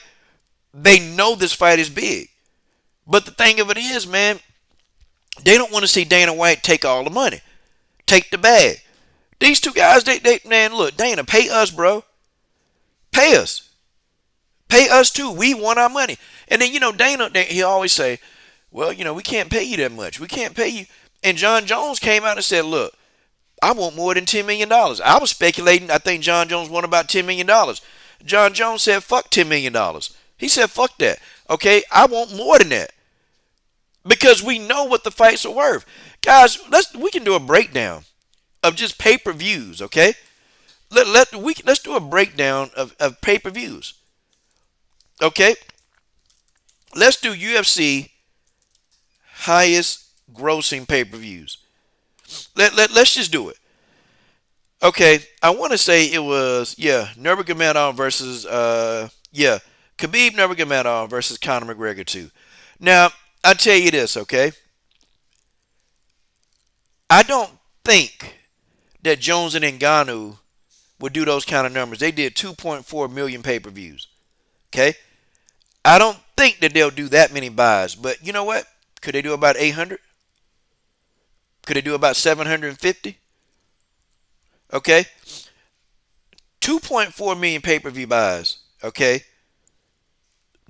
they know this fight is big. But the thing of it is, man, They don't want to see Dana White take all the money, take the bag. These two guys, they man, look, Dana, pay us, bro. Pay us. Pay us too. We want our money. And then, Dana, he always say, well, we can't pay you that much. We can't pay you. And John Jones came out and said, look, I want more than $10 million. I was speculating. I think John Jones won about $10 million. John Jones said, fuck $10 million. He said, fuck that. Okay, I want more than that because we know what the fights are worth. Guys, we can do a breakdown of just pay-per-views, okay? Let's do a breakdown of pay-per-views. Okay? Let's do UFC highest grossing pay-per-views. Let's just do it. Okay, I want to say it was, Nurmagomedov versus, Khabib Nurmagomedov versus Conor McGregor too. Now, I tell you this, okay? I don't think that Jones and Ngannou would do those kind of numbers. They did 2.4 million pay-per-views. Okay? I don't think that they'll do that many buys, but you know what? Could they do about 800? Could they do about 750? Okay? 2.4 million pay-per-view buys, okay?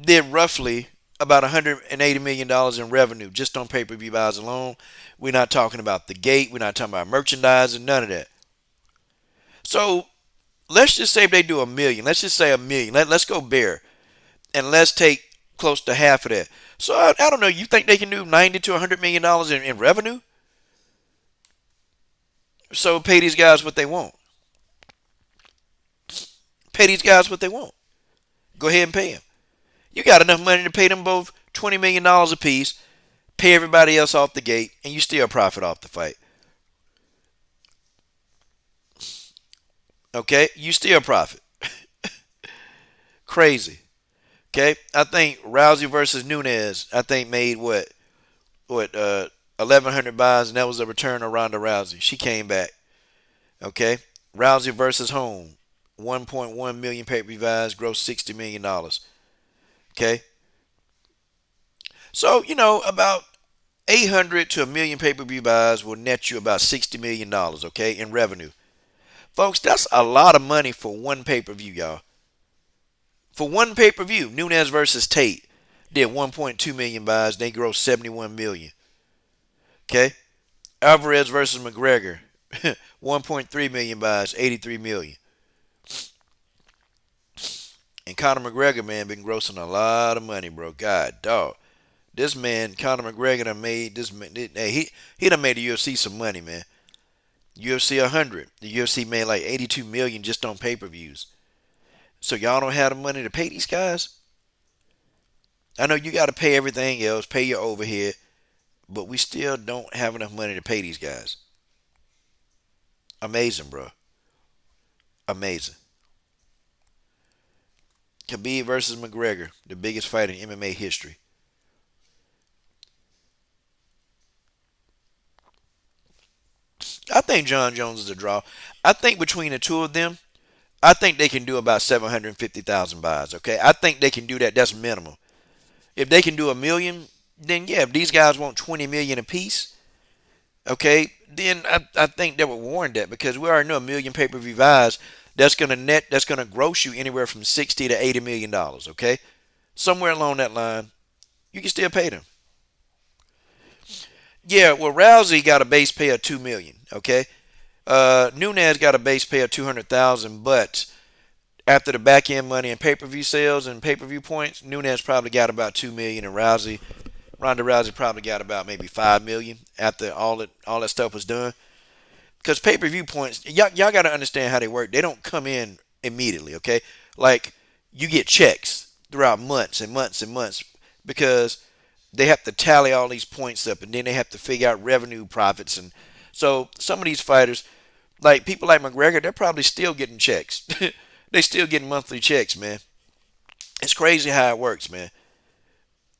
Did roughly about $180 million in revenue just on pay-per-view buys alone. We're not talking about the gate. We're not talking about merchandise and none of that. So let's just say if they do a million. Let's just say a million. Let's go bare. And let's take close to half of that. So I don't know. You think they can do 90 to $100 million in revenue? So pay these guys what they want. Pay these guys what they want. Go ahead and pay them. You got enough money to pay them both $20 million a piece, pay everybody else off the gate, and you still profit off the fight. Okay? You still profit. Crazy. Okay? I think Rousey versus Nunes, I think made what 1,100 buys, and that was a return of Ronda Rousey. She came back. Okay? Rousey versus Holm, 1.1 million pay-per-view buys, gross $60 million. Okay? So, about 800 to a million pay-per-view buys will net you about $60 million, okay, in revenue. Folks, that's a lot of money for one pay-per-view, y'all. For one pay-per-view, Nunes versus Tate did 1.2 million buys. They grossed 71 million. Okay? Alvarez versus McGregor, 1.3 million buys, 83 million. And Conor McGregor, man, been grossing a lot of money, bro. God, dog. This man, Conor McGregor, done made this. Hey, he done made the UFC some money, man. UFC 100. The UFC made like 82 million just on pay-per-views. So y'all don't have the money to pay these guys? I know you got to pay everything else, pay your overhead, but we still don't have enough money to pay these guys. Amazing, bro. Amazing. Khabib versus McGregor, the biggest fight in MMA history. I think John Jones is a draw. I think between the two of them, I think they can do about 750,000 buys. Okay, I think they can do that. That's minimum. If they can do a million, then yeah. If these guys want 20 million apiece, okay, then I think that would warrant that because we already know a million pay-per-view buys. That's gonna net. That's gonna gross you anywhere from 60 to 80 million dollars. Okay, somewhere along that line, you can still pay them. Yeah, well, Rousey got a base pay of 2 million. Okay, Nunes got a base pay of 200,000, but after the back end money and pay per view sales and pay per view points, Nunes probably got about 2 million, and Ronda Rousey probably got about maybe 5 million after all that stuff was done. Because pay per view points, y'all got to understand how they work. They don't come in immediately. Okay, like you get checks throughout months and months and months because they have to tally all these points up, and then they have to figure out revenue profits. And so some of these fighters, like people like McGregor, they're probably still getting checks. They still getting monthly checks, man. It's crazy how it works, man.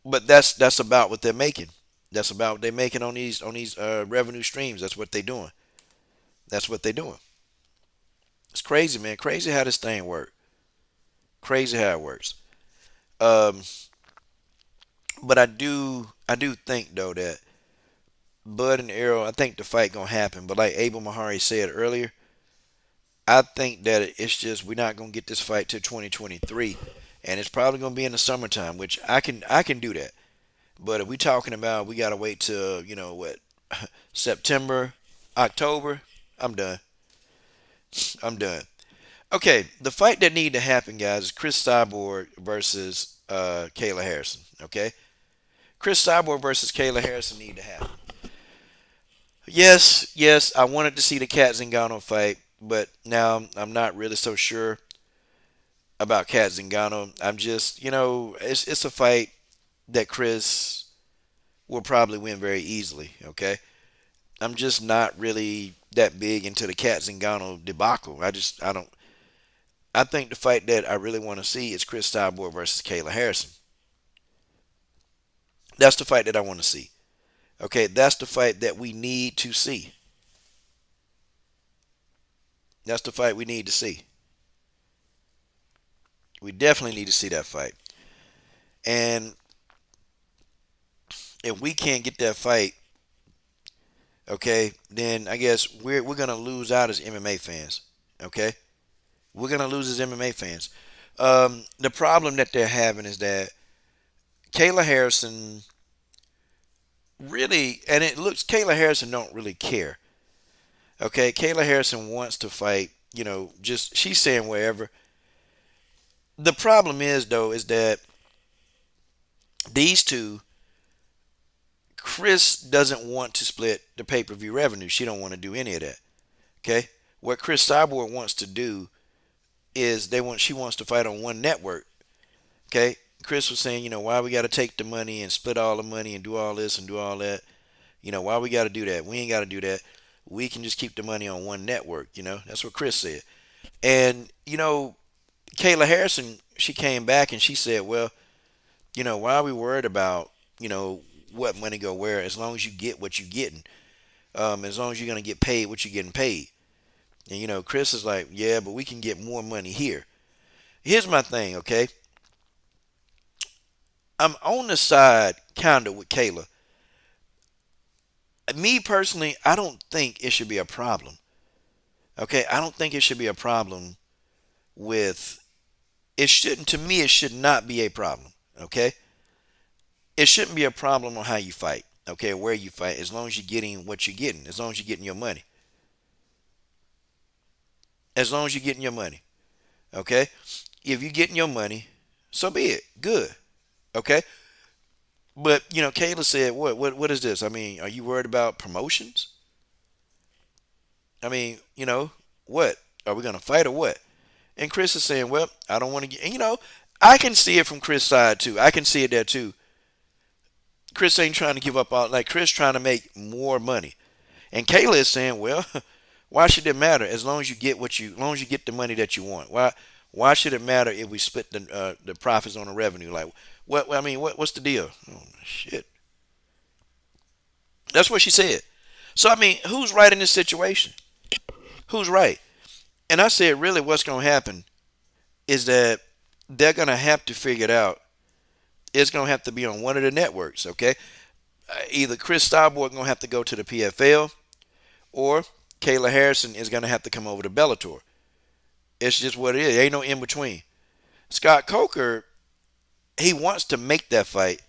But that's about what they're making. That's about what they're making on these revenue streams. That's what they're doing. That's what they're doing. It's crazy, man. Crazy how this thing works. Crazy how it works. Um, but I do think though that Bud and Errol, I think the fight gonna happen. But like Abel Mahari said earlier, I think that it's just we're not gonna get this fight till 2023, and it's probably gonna be in the summertime, which I can do that. But if we talking about we gotta wait till what September, October, I'm done. I'm done. Okay, the fight that need to happen, guys, is Chris Cyborg versus Kayla Harrison. Okay, Chris Cyborg versus Kayla Harrison need to happen. Yes, yes, I wanted to see the Cat Zingano fight, but now I'm not really so sure about Cat Zingano. I'm just, it's a fight that Chris will probably win very easily. Okay, I'm just not really that big into the Cat Zingano debacle. I don't. I think the fight that I really want to see is Chris Cyborg versus Kayla Harrison. That's the fight that I want to see. Okay, that's the fight that we need to see. That's the fight we need to see. We definitely need to see that fight. And if we can't get that fight, okay, then I guess we're gonna lose out as MMA fans. Okay, we're gonna lose as MMA fans. The problem that they're having is that Kayla Harrison really, and it looks Kayla Harrison don't really care. Okay, Kayla Harrison wants to fight. Just she's saying wherever. The problem is though is that these two, Chris doesn't want to split the pay per view revenue. She don't want to do any of that. Okay, what Chris Cyborg wants to do is she wants to fight on one network. Okay, Chris was saying, why we got to take the money and split all the money and do all this and do all that. Why we got to do that? We ain't got to do that. We can just keep the money on one network. That's what Chris said. And Kayla Harrison, she came back and she said, well, why are we worried about what money go where? As long as you get what you're getting, as long as you're gonna get paid what you're getting paid. And Chris is like, yeah, but we can get more money here. Here's my thing, okay? I'm on the side kind of with Kayla. Me personally, I don't think it should be a problem. Okay, I don't think it should be a problem with it shouldn't to me it should not be a problem. Okay? It shouldn't be a problem on how you fight. Okay, where you fight, as long as you're getting what you're getting, as long as you're getting your money. As long as you're getting your money. Okay? If you're getting your money, so be it. Good. Okay? But Kayla said, what is this? I mean, are you worried about promotions? I mean, what? Are we gonna fight or what? And Chris is saying, well, I don't want to get. And, I can see it from Chris' side too. I can see it there too. Chris ain't trying to give up all. Like Chris trying to make more money, and Kayla is saying, well, why should it matter? As long as you get the money that you want. Why should it matter if we split the profits on the revenue? Like, what? I mean, what's the deal? Oh shit. That's what she said. So I mean, who's right in this situation? Who's right? And I said, really, what's going to happen is that they're going to have to figure it out. It's going to have to be on one of the networks, okay? Either Chris Starboard going to have to go to the PFL or Kayla Harrison is going to have to come over to Bellator. It's just what it is. There ain't no in between. Scott Coker, he wants to make that fight,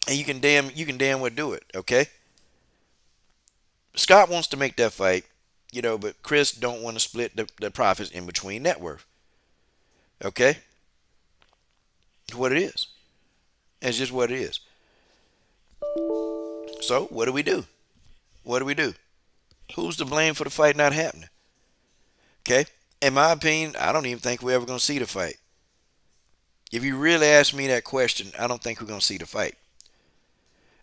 and you can damn well do it, okay? Scott wants to make that fight, but Chris don't want to split the profits in between net worth. Okay? It's what it is. It's just what it is. So what do we do? What do we do? Who's to blame for the fight not happening? Okay? In my opinion, I don't even think we're ever gonna see the fight. If you really ask me that question, I don't think we're gonna see the fight.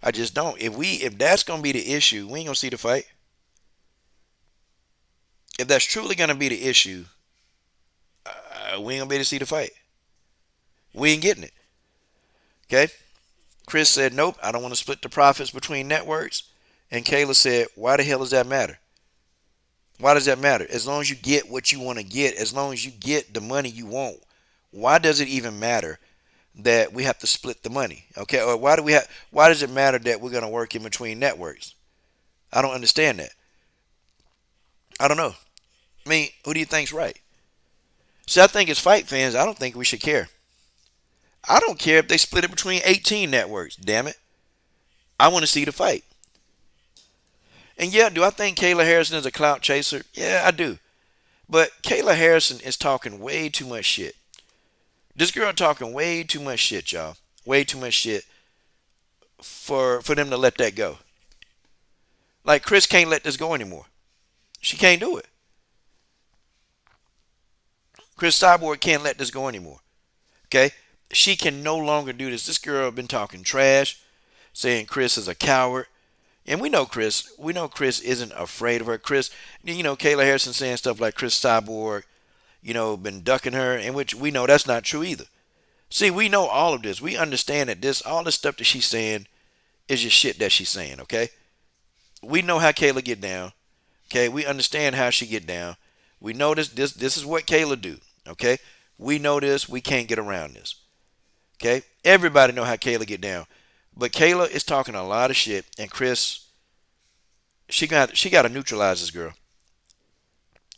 I just don't. If that's gonna be the issue, we ain't gonna see the fight. If that's truly gonna be the issue, we ain't gonna be able to see the fight. We ain't getting it. Okay? Chris said, nope, I don't want to split the profits between networks. And Kayla said, why the hell does that matter? Why does that matter? As long as you get what you want to get, as long as you get the money you want, why does it even matter that we have to split the money? Okay, or why do we have? Why does it matter that we're going to work in between networks? I don't understand that. I don't know. I mean, who do you think's right? See, I think as fight fans, I don't think we should care. I don't care if they split it between 18 networks. Damn it, I want to see the fight. And yeah, do I think Kayla Harrison is a clout chaser? Yeah, I do. But Kayla Harrison is talking way too much shit. This girl talking way too much shit, y'all. Way too much shit for them to let that go. Like Chris can't let this go anymore. She can't do it. Chris Cyborg can't let this go anymore. Okay? She can no longer do this. This girl been talking trash, saying Chris is a coward. And we know Chris. We know Chris isn't afraid of her. Chris, Kayla Harrison saying stuff like Chris Cyborg, been ducking her, in which we know that's not true either. See, we know all of this. We understand that all this stuff that she's saying is just shit that she's saying, okay? We know how Kayla get down. Okay, we understand how she get down. We know this is what Kayla do. Okay? We know this. We can't get around this. Okay? Everybody know how Kayla get down. But Kayla is talking a lot of shit, and Chris, she got to neutralize this girl.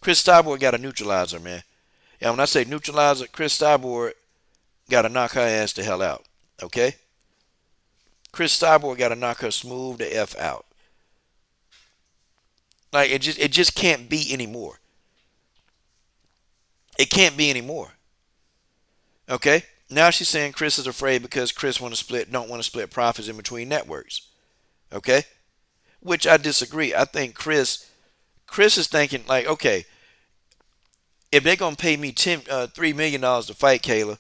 Chris Cyborg got to neutralize her, man. And when I say neutralize her, Chris Cyborg got to knock her ass the hell out. Okay? Chris Cyborg got to knock her smooth the F out. Like it just can't be anymore. It can't be anymore. Okay? Now she's saying Chris is afraid because Chris don't want to split profits in between networks. Okay? Which I disagree. I think Chris is thinking like, okay, if they're gonna pay me $3 million to fight Kayla,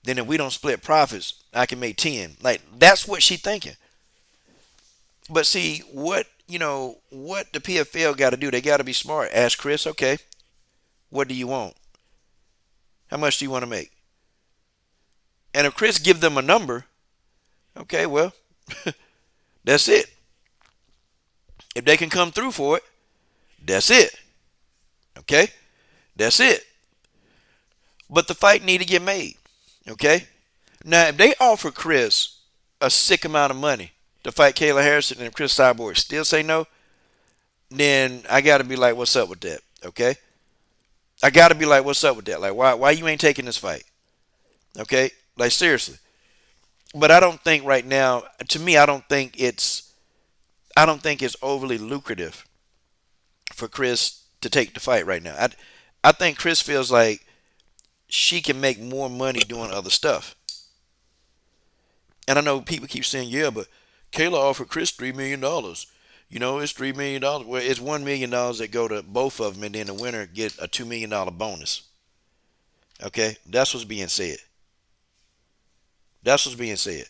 then if we don't split profits, I can make 10. Like that's what she's thinking. But see, what the PFL got to do? They got to be smart. Ask Chris, okay, what do you want? How much do you want to make? And if Chris give them a number, okay, well, that's it. If they can come through for it, that's it. Okay, that's it. But the fight need to get made. Okay. Now, if they offer Chris a sick amount of money to fight Kayla Harrison and Chris Cyborg still say no, then I got to be like, what's up with that? Okay. I got to be like, what's up with that? Like, why you ain't taking this fight? Okay. Like, seriously. But I don't think right now, to me, I don't think it's overly lucrative for Chris to take the fight right now. I think Chris feels like she can make more money doing other stuff. And I know people keep saying, yeah, but Kayla offered Chris $3 million. It's $3 million. Well, it's $1 million that go to both of them, and then the winner get a $2 million bonus. Okay, that's what's being said. That's what's being said.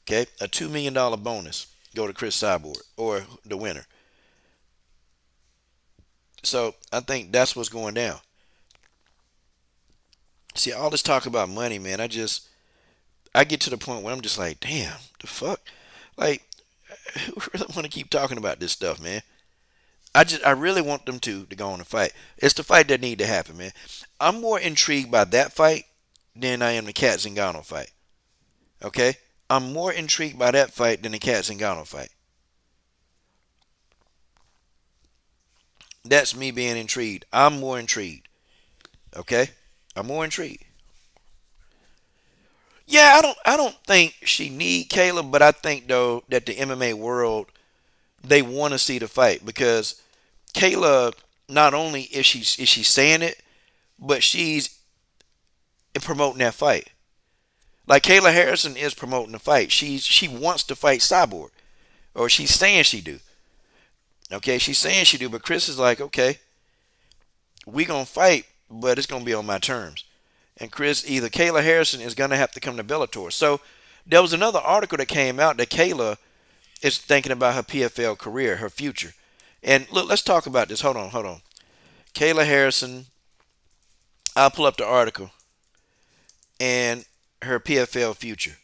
Okay, a $2 million bonus go to Chris Cyborg or the winner. So I think that's what's going down. See, all this talk about money, man. I get to the point where I'm just like, damn, the fuck, like, who really want to keep talking about this stuff, man? I really want them to go on and fight. It's the fight that need to happen, man. I'm more intrigued by that fight than I am the Cat Zingano fight. Okay, I'm more intrigued by that fight than the Cat Zingano fight. That's me being intrigued. I'm more intrigued. Okay, I'm more intrigued. Yeah, I don't think she need Kayla, but I think though that the MMA world they want to see the fight because Kayla not only is she saying it, but she's promoting that fight. Like Kayla Harrison is promoting the fight. She wants to fight Cyborg, or she's saying she do. Okay, she's saying she do, but Chris is like, okay, we gonna fight, but it's gonna be on my terms. And Chris, either Kayla Harrison is gonna have to come to Bellator. So there was another article that came out that Kayla is thinking about her PFL career, her future. And look, let's talk about this. Hold on, hold on. Kayla Harrison, I'll pull up the article and her PFL future.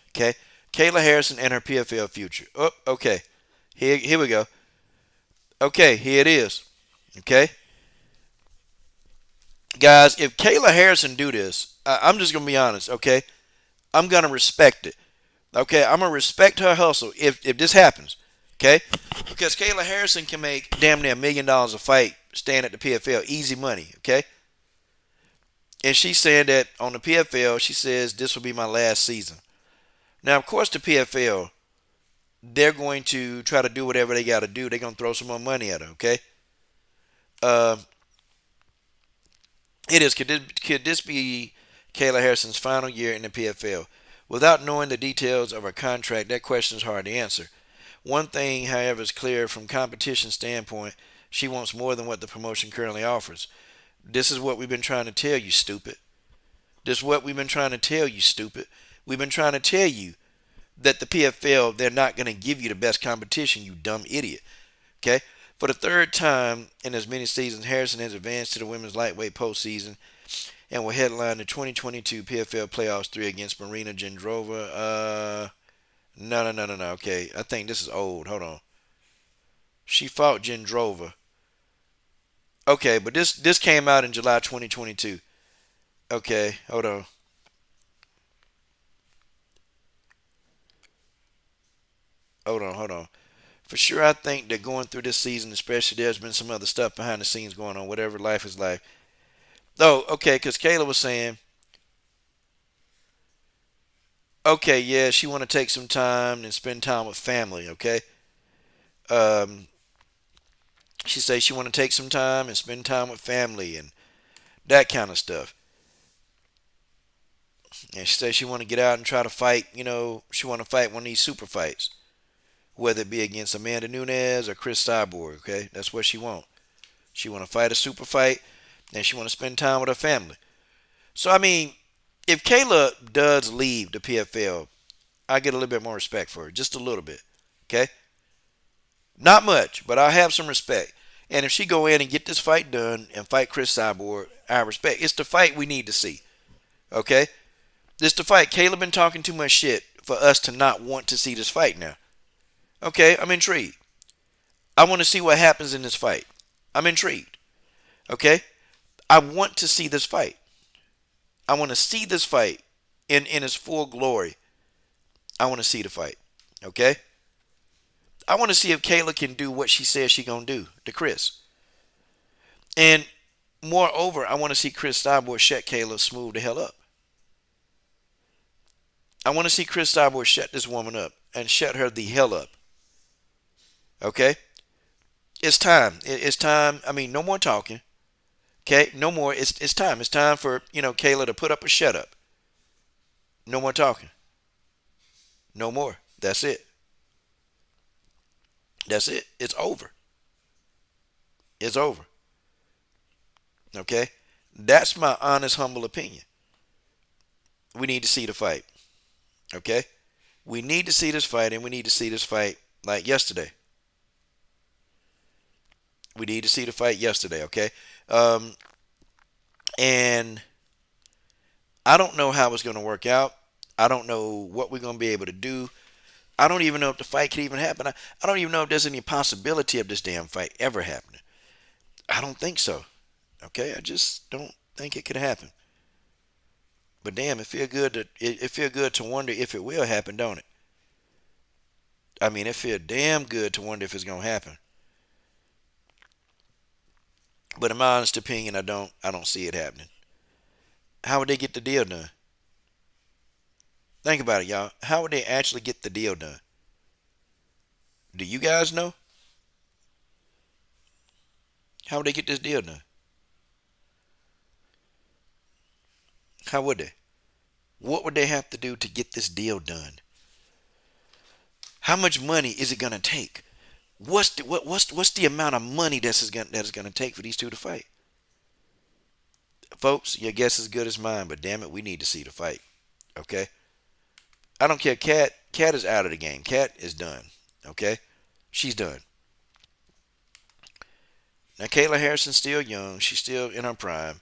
Okay, Kayla Harrison and her PFL future. Oh, okay. Here we go. Okay, here it is. Okay. Guys, if Kayla Harrison do this, I'm just gonna be honest, okay? I'm gonna respect it. Okay, I'm gonna respect her hustle if this happens. Okay, because Kayla Harrison can make damn near $1 million a fight staying at the PFL, easy money. Okay, and she's saying that on the PFL, she says this will be my last season. Now, of course, the PFL, they're going to try to do whatever they got to do. They're gonna throw some more money at her. Okay, uh, it is. Could this be Kayla Harrison's final year in the PFL? Without knowing the details of her contract, that question is hard to answer. One thing, however, is clear from competition standpoint, she wants more than what the promotion currently offers. This is what we've been trying to tell you, stupid. This is what we've been trying to tell you, stupid. We've been trying to tell you that the PFL, they're not going to give you the best competition, you dumb idiot. Okay? For the third time in as many seasons, Harrison has advanced to the women's lightweight postseason and will headline the 2022 PFL Playoffs 3 against Marina Gendrova. No, no, no, no, no. Okay, I think this is old. Hold on. She fought Gendrova. Okay, but this came out in July 2022. Okay, hold on. Hold on. For sure, I think that going through this season, especially, there's been some other stuff behind the scenes going on. Whatever life is like. Oh, okay, because Kayla was saying, okay, yeah, she want to take some time and spend time with family. Okay, um, she says she want to take some time and spend time with family and that kind of stuff. And she says she want to get out and try to fight. She want to fight one of these super fights, whether it be against Amanda Nunes or Chris Cyborg. Okay, that's what she want. She want to fight a super fight, and she want to spend time with her family. So I mean, if Kayla does leave the PFL, I get a little bit more respect for her, just a little bit. Okay, not much, but I have some respect. And if she go in and get this fight done and fight Chris Cyborg, I respect. It's the fight we need to see. Okay, it's the fight. Kayla been talking too much shit for us to not want to see this fight now. Okay, I'm intrigued. I want to see what happens in this fight. I'm intrigued. Okay, I want to see this fight. I want to see this fight in its full glory. I want to see the fight. Okay, I want to see if Kayla can do what she says she gonna do to Chris. And moreover, I want to see Chris Cyborg shut Kayla smooth the hell up. I want to see Chris Cyborg shut this woman up and shut her the hell up. Okay, it's time. It's time. I mean, no more talking. Okay, no more. It's time. It's time for Kayla to put up a shut up. No more talking. No more. That's it. That's it. It's over. It's over. Okay, that's my honest, humble opinion. We need to see the fight. Okay, we need to see this fight, and we need to see this fight like yesterday. We need to see the fight yesterday. Okay, um, and I don't know how it's going to work out. I don't know what we're going to be able to do. I don't even know if the fight could even happen. I don't even know if there's any possibility of this damn fight ever happening. I don't think so. Okay, I just don't think it could happen. But damn, it feel good to wonder if it will happen, don't it? I mean, it feel damn good to wonder if it's gonna happen. But in my honest opinion, I don't see it happening. How would they get the deal done? Think about it, y'all. How would they actually get the deal done? Do you guys know? How would they get this deal done? How would they? What would they have to do to get this deal done? How much money is it gonna take? What's the amount of money that is gonna take for these two to fight? Folks, your guess is as good as mine, but damn it, we need to see the fight. Okay? I don't care. Cat is out of the game. Cat is done. Okay? She's done. Now Kayla Harrison's still young. She's still in her prime.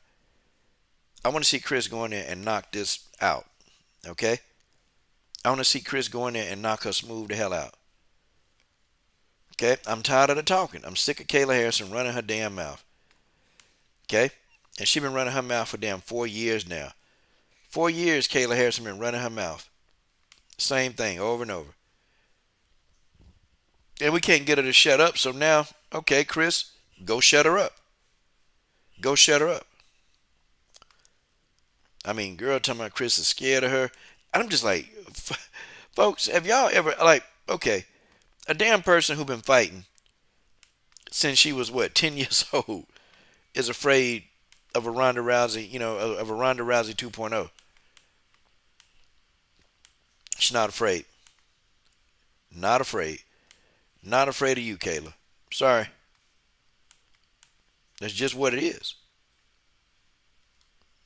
I want to see Chris go in there and knock this out. Okay? I want to see Chris go in there and knock her smooth the hell out. Okay? I'm tired of the talking. I'm sick of Kayla Harrison running her damn mouth. Okay? And she been running her mouth for damn 4 years now. 4 years Kayla Harrison been running her mouth. Same thing over and over. And we can't get her to shut up. So now, okay, Chris, go shut her up. Go shut her up. I mean, girl talking about Chris is scared of her. I'm just like, folks, have y'all ever, like, okay, a damn person who been fighting since she was, what, 10 years old is afraid of a Ronda Rousey, of a Ronda Rousey 2.0. She's not afraid. Not afraid. Not afraid of you, Kayla. Sorry. That's just what it is.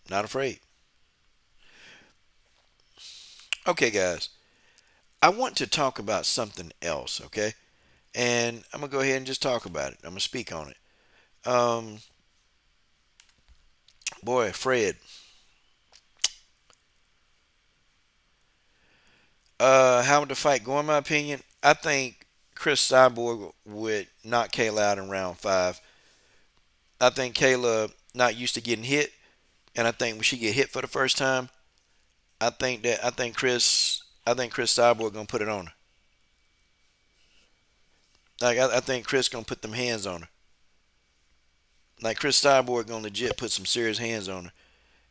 Not afraid. Okay, guys. I want to talk about something else, okay? And I'm going to go ahead and just talk about it. I'm going to speak on it. Boy, Fred. How would the fight go? In my opinion, I think Chris Cyborg would knock Kayla out in round 5. I think Kayla not used to getting hit, and I think when she get hit for the first time, I think Chris Cyborg gonna put it on her. Like I think Chris gonna put them hands on her. Like Chris Cyborg gonna legit put some serious hands on her,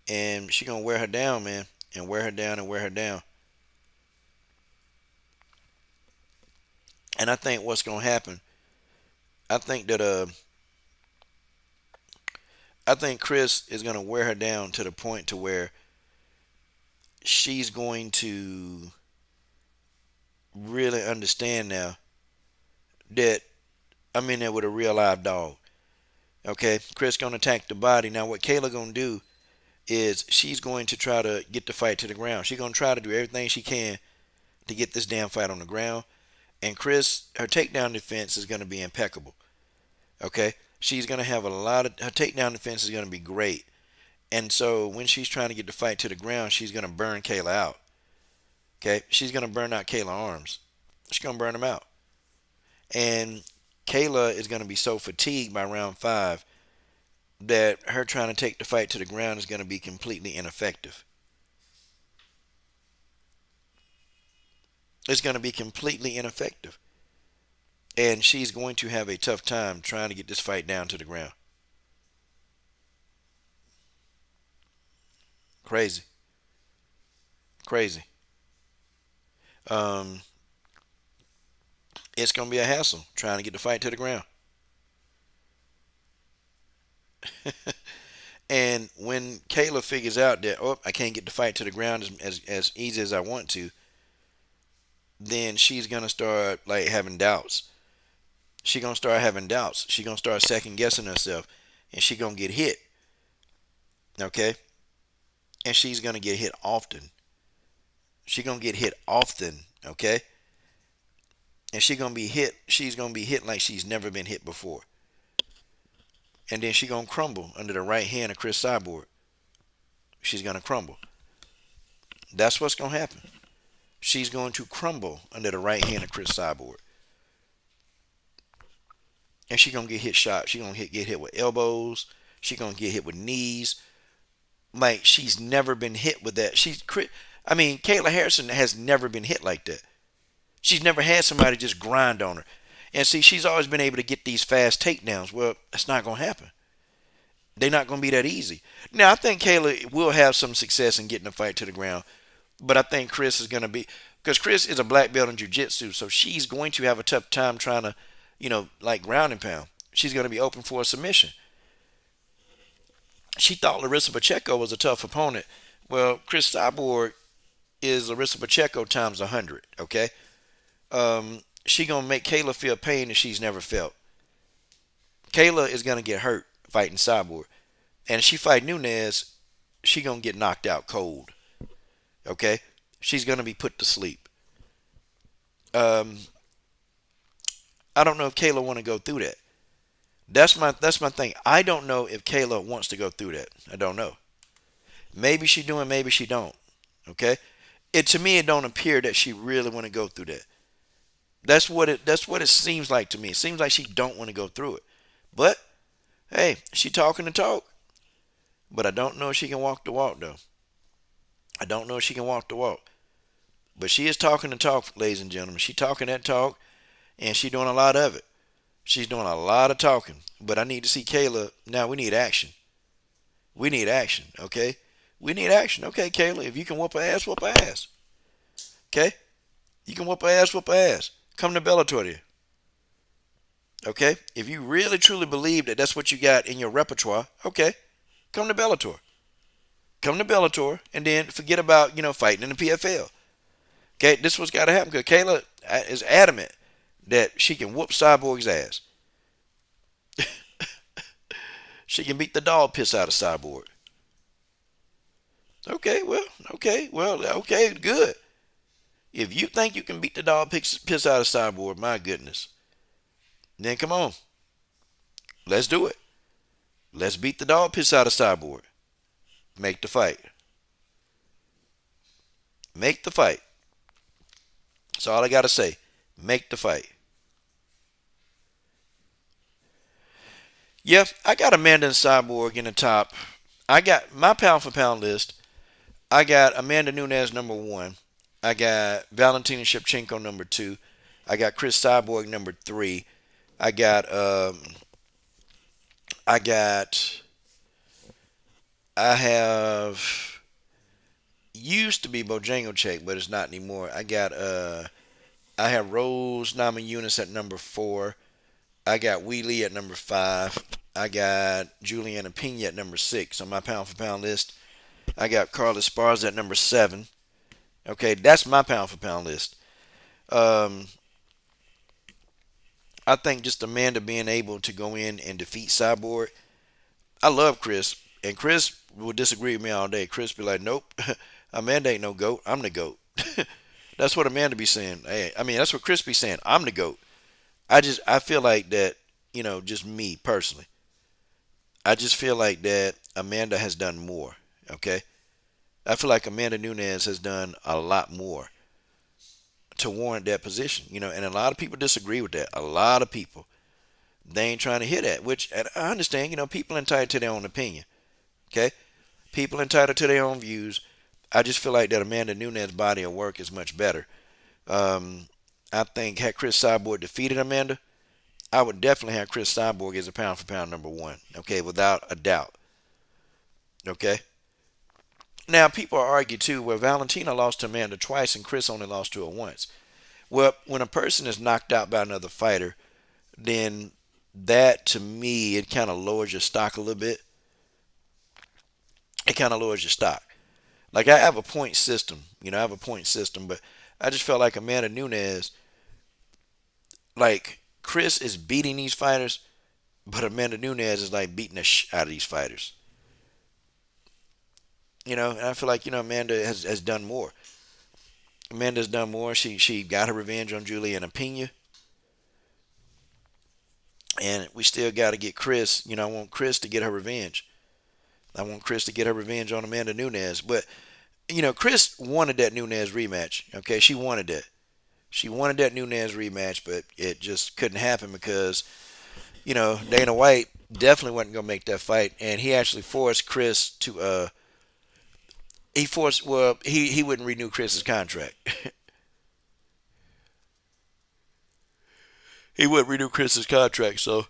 and she gonna wear her down, man, and wear her down and wear her down. And I think what's gonna happen, I think that I think Chris is gonna wear her down to the point to where she's going to really understand now that I'm in there with a real live dog. Okay, Chris gonna attack the body. Now what Kayla gonna do is she's going to try to get the fight to the ground. She's gonna try to do everything she can to get this damn fight on the ground. And Chris, her takedown defense is gonna be impeccable. Okay, she's gonna have a lot of her takedown defense is gonna be great. And so when she's trying to get the fight to the ground, she's gonna burn Kayla out. Okay, she's gonna burn out Kayla's arms. She's gonna burn them out. And Kayla is gonna be so fatigued by round 5 that her trying to take the fight to the ground is gonna be completely ineffective. It's gonna be completely ineffective. And she's going to have a tough time trying to get this fight down to the ground. Crazy. Crazy. Um, it's going to be a hassle trying to get the fight to the ground. And when Kayla figures out that, oh, I can't get the fight to the ground as easy as I want to, then she's going to start like having doubts. She's going to start having doubts. She's going to start second guessing herself, and she's going to get hit. Okay? And she's going to get hit often. She's going to get hit often. Okay? And she's going to be hit like she's never been hit before. And then she's going to crumble under the right hand of Chris Cyborg. She's going to crumble. That's what's going to happen. She's going to crumble under the right hand of Chris Cyborg. And she's going to get hit shot. She's going to get hit with elbows. She's going to get hit with knees. Like, she's never been hit with that. Kayla Harrison has never been hit like that. She's never had somebody just grind on her. And see, she's always been able to get these fast takedowns. Well, that's not going to happen. They're not going to be that easy. Now, I think Kayla will have some success in getting the fight to the ground. But I think Chris is going to be, because Chris is a black belt in jiu-jitsu, so she's going to have a tough time trying to, like ground and pound. She's going to be open for a submission. She thought Larissa Pacheco was a tough opponent. Well, Chris Cyborg is Larissa Pacheco times 100, okay? She going to make Kayla feel pain that she's never felt. Kayla is going to get hurt fighting Cyborg. And if she fight Nunes, she going to get knocked out cold. Okay? She's going to be put to sleep. I don't know if Kayla want to go through that. That's my thing. I don't know if Kayla wants to go through that. I don't know. Maybe she do and maybe she don't. Okay? To me it don't appear that she really want to go through that. That's what it seems like to me. It seems like she don't want to go through it. But hey, she talking the talk. but I don't know if she can walk the walk though. I don't know if she can walk the walk. But she is talking the talk, ladies and gentlemen. She talking that talk, and she doing a lot of it. She's doing a lot of talking. But I need to see Kayla. Now we need action. We need action, okay? We need action. Okay, Kayla, if you can whoop her ass, whoop her ass. Okay? You can whoop her ass, whoop her ass. Come to Bellator then. Okay? If you really truly believe that that's what you got in your repertoire, okay, come to Bellator. Come to Bellator and then forget about, fighting in the PFL. Okay? This is what's got to happen because Kayla is adamant that she can whoop Cyborg's ass. She can beat the dog piss out of Cyborg. Okay, good. If you think you can beat the dog piss out of Cyborg, my goodness, then come on. Let's do it. Let's beat the dog piss out of Cyborg. Make the fight. Make the fight. That's all I got to say. Make the fight. Yeah, I got Amanda and Cyborg in the top. I got my pound for pound list. I got Amanda Nunes number one. I got Valentina Shevchenko number two. I got Chris Cyborg number three. I got I got I have used to be Bojangles, but it's not anymore. I have Rose Namajunas at number four. I got Wheelie at number five. I got Juliana Pena at number six on my pound for pound list. I got Carla Esparza at number seven. Okay, that's my pound for pound list. Um, I think just Amanda being able to go in and defeat Cyborg. I love Chris, and Chris will disagree with me all day. Chris be like, "Nope, Amanda ain't no goat. I'm the goat." That's what Amanda be saying. Hey, I mean, that's what Chris be saying. I'm the goat. I feel like that. Just me personally. I just feel like that Amanda has done more. Okay, I feel like Amanda Nunes has done a lot more to warrant that position. And a lot of people disagree with that. A lot of people they ain't trying to hear that, which and I understand. People entitled to their own opinion. Okay, people entitled to their own views. I just feel like that Amanda Nunes' body of work is much better. Um, I think had Chris Cyborg defeated Amanda, I would definitely have Chris Cyborg as a pound for pound number one. Okay, without a doubt. Okay. Now people argue too. Well, Valentina lost to Amanda twice and Chris only lost to her once. Well, when a person is knocked out by another fighter, then that to me it kind of lowers your stock a little bit. It kind of lowers your stock. Like I have a point system, I have a point system, but I just felt like Amanda Nunes, like Chris is beating these fighters, but Amanda Nunes is like beating the out of these fighters. And I feel like Amanda has done more. Amanda's done more. She got her revenge on Juliana Pena, and we still got to get Chris. I want Chris to get her revenge. I want Chris to get her revenge on Amanda Nunes, but Chris wanted that Nunes rematch. Okay, she wanted that. She wanted that Nunes rematch, but it just couldn't happen because Dana White definitely wasn't gonna make that fight, and he actually forced Chris to he wouldn't renew Chris's contract. He wouldn't renew Chris's contract, so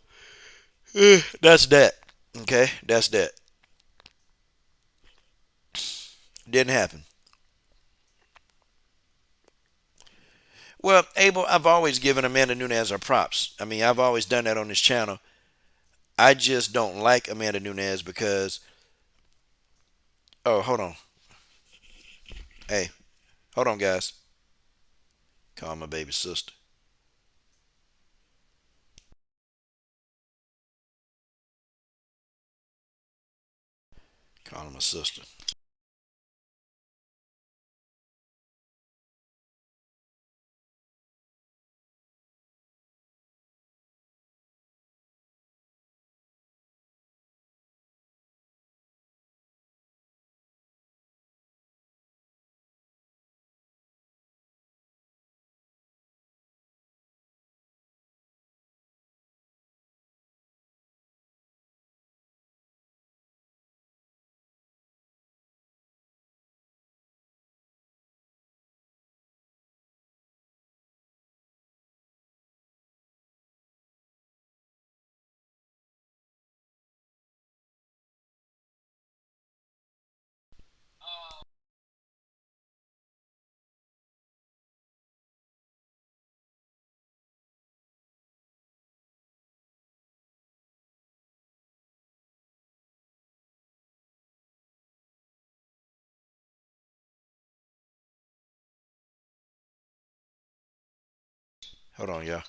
that's that. Okay, that's that. Didn't happen. Well, Abel, I've always given Amanda Nunes her props. I mean, I've always done that on this channel. I just don't like Amanda Nunes because. Oh, hold on. Hey, hold on, guys. Call my baby sister. Call my sister. Hold on, y'all.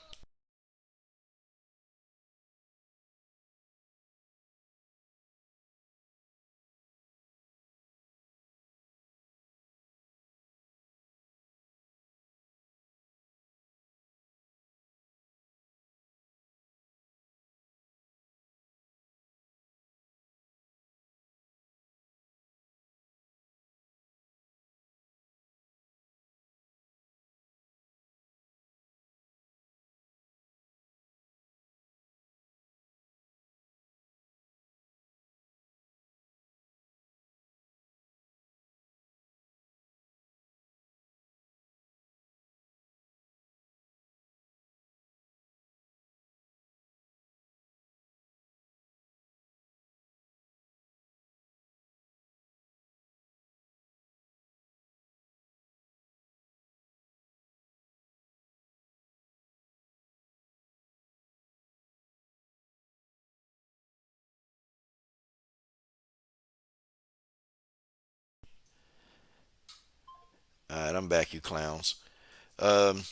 All right, I'm back, you clowns. Um,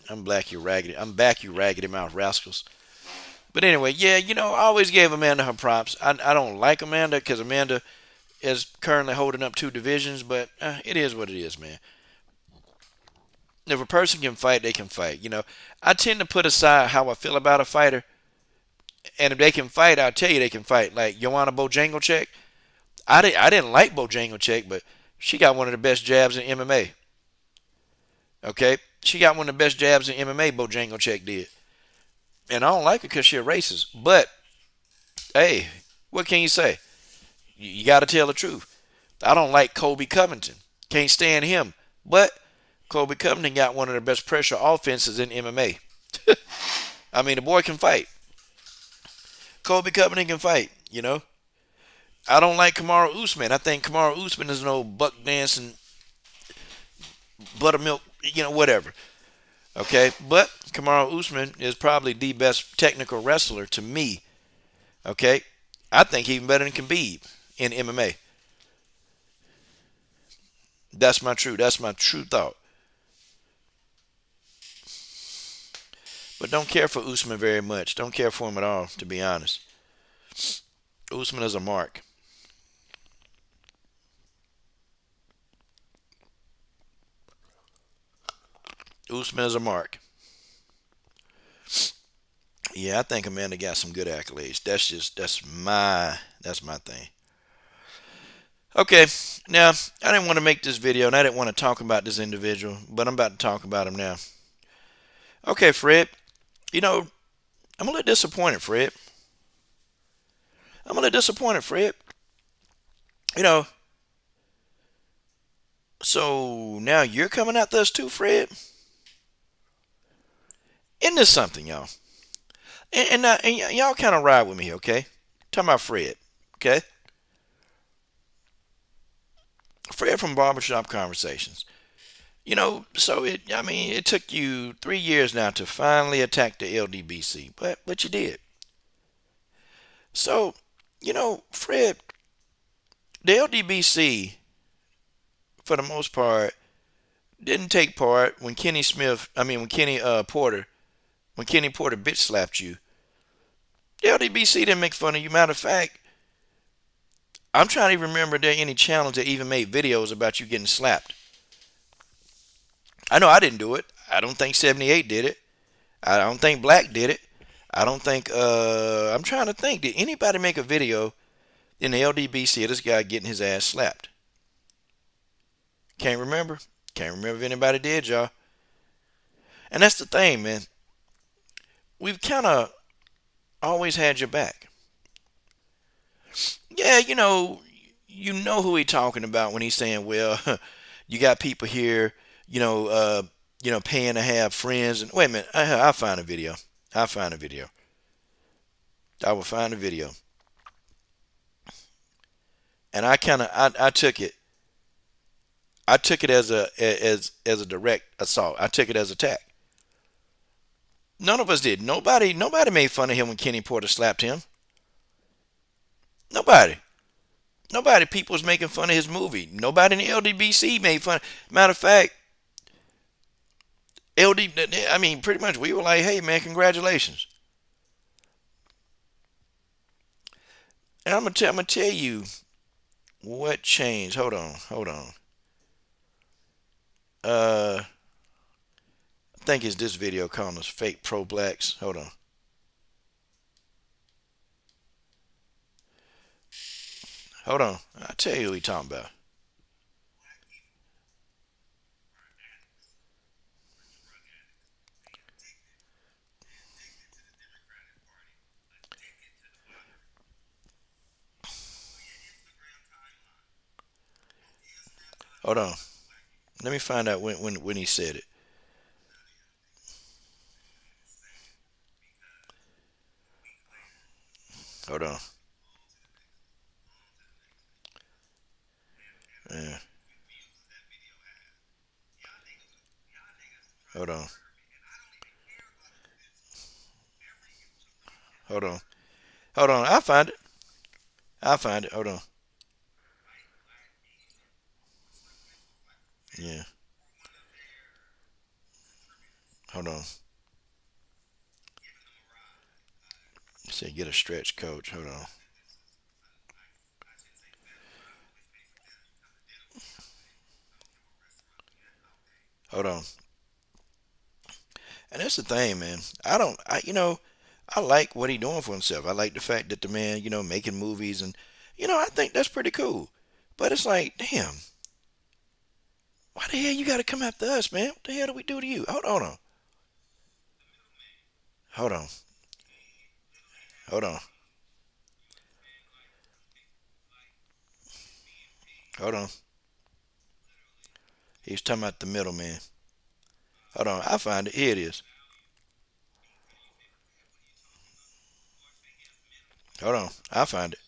I'm black, you raggedy. I'm back, you raggedy mouth rascals. But anyway, yeah, I always gave Amanda her props. I don't like Amanda because Amanda is currently holding up two divisions, but it is what it is, man. If a person can fight, they can fight. I tend to put aside how I feel about a fighter, and if they can fight, I'll tell you they can fight. Like Joanna Bojangles, I didn't like Bojangles, but she got one of the best jabs in MMA. Okay, she got one of the best jabs in MMA. Bojangles did, and I don't like her because she's a racist. But hey, what can you say? You got to tell the truth. I don't like Colby Covington. Can't stand him. But Colby Covington got one of the best pressure offenses in MMA. I mean, the boy can fight. Colby Covington can fight. I don't like Kamaru Usman. I think Kamaru Usman is an old buck dancing buttermilk, whatever. Okay, but Kamaru Usman is probably the best technical wrestler to me. Okay, I think even better than Khabib in MMA. That's my true thought. But don't care for Usman very much. Don't care for him at all, to be honest. Usman is a mark. Usman is a mark. Yeah, I think Amanda got some good accolades. That's my thing. Okay, now I didn't want to make this video and I didn't want to talk about this individual, but I'm about to talk about him now. Okay, Fred. I'm a little disappointed, Fred. I'm a little disappointed, Fred. You know, so now you're coming at us too, Fred. Isn't this something, y'all? And y'all kind of ride with me, okay? Talking about Fred, okay? Fred from Barbershop Conversations. I mean, it took you 3 years now to finally attack the LDBC, but you did. So, Fred, the LDBC, for the most part, didn't take part when Kenny Smith, I mean, when Kenny Porter bitch slapped you. The LDBC didn't make fun of you. Matter of fact, I'm trying to remember there any channels that even made videos about you getting slapped. I know I didn't do it. I don't think 78 did it. I don't think Black did it. I don't think, I'm trying to think, did anybody make a video in the LDBC of this guy getting his ass slapped? Can't remember. Can't remember if anybody did, y'all. And that's the thing, man. We've kind of always had your back. Yeah, you know who he talking about when he's saying, well, you got people here, paying to have friends. And wait a minute, I'll find a video. I'll find a video. I will find a video. And I took it. I took it as a direct assault. I took it as attack. None of us did. Nobody made fun of him when Kenny Porter slapped him. Nobody. Nobody. People was making fun of his movie. Nobody in the LDBC made fun. Matter of fact, LD, I mean, pretty much we were like, hey man, congratulations. And I'm gonna tell you what changed. Hold on. I think it's this video calling us fake pro blacks. Hold on. Hold on. I'll tell you what we talking about. Hold on. Let me find out when he said it. Hold on. Yeah. Hold on. Hold on. Hold on. I'll find it. I'll find it. Hold on. Yeah. Hold on. Say get a stretch coach. Hold on. Hold on. And that's the thing, man. I don't. I like what he doing for himself. I like the fact that the man, making movies and, I think that's pretty cool. But it's like, damn, why the hell you got to come after us, man? What the hell do we do to you? Hold on. Hold on. Hold on. Hold on. He was talking about the middleman. Hold on. I find it. Here it is. Hold on. I find it.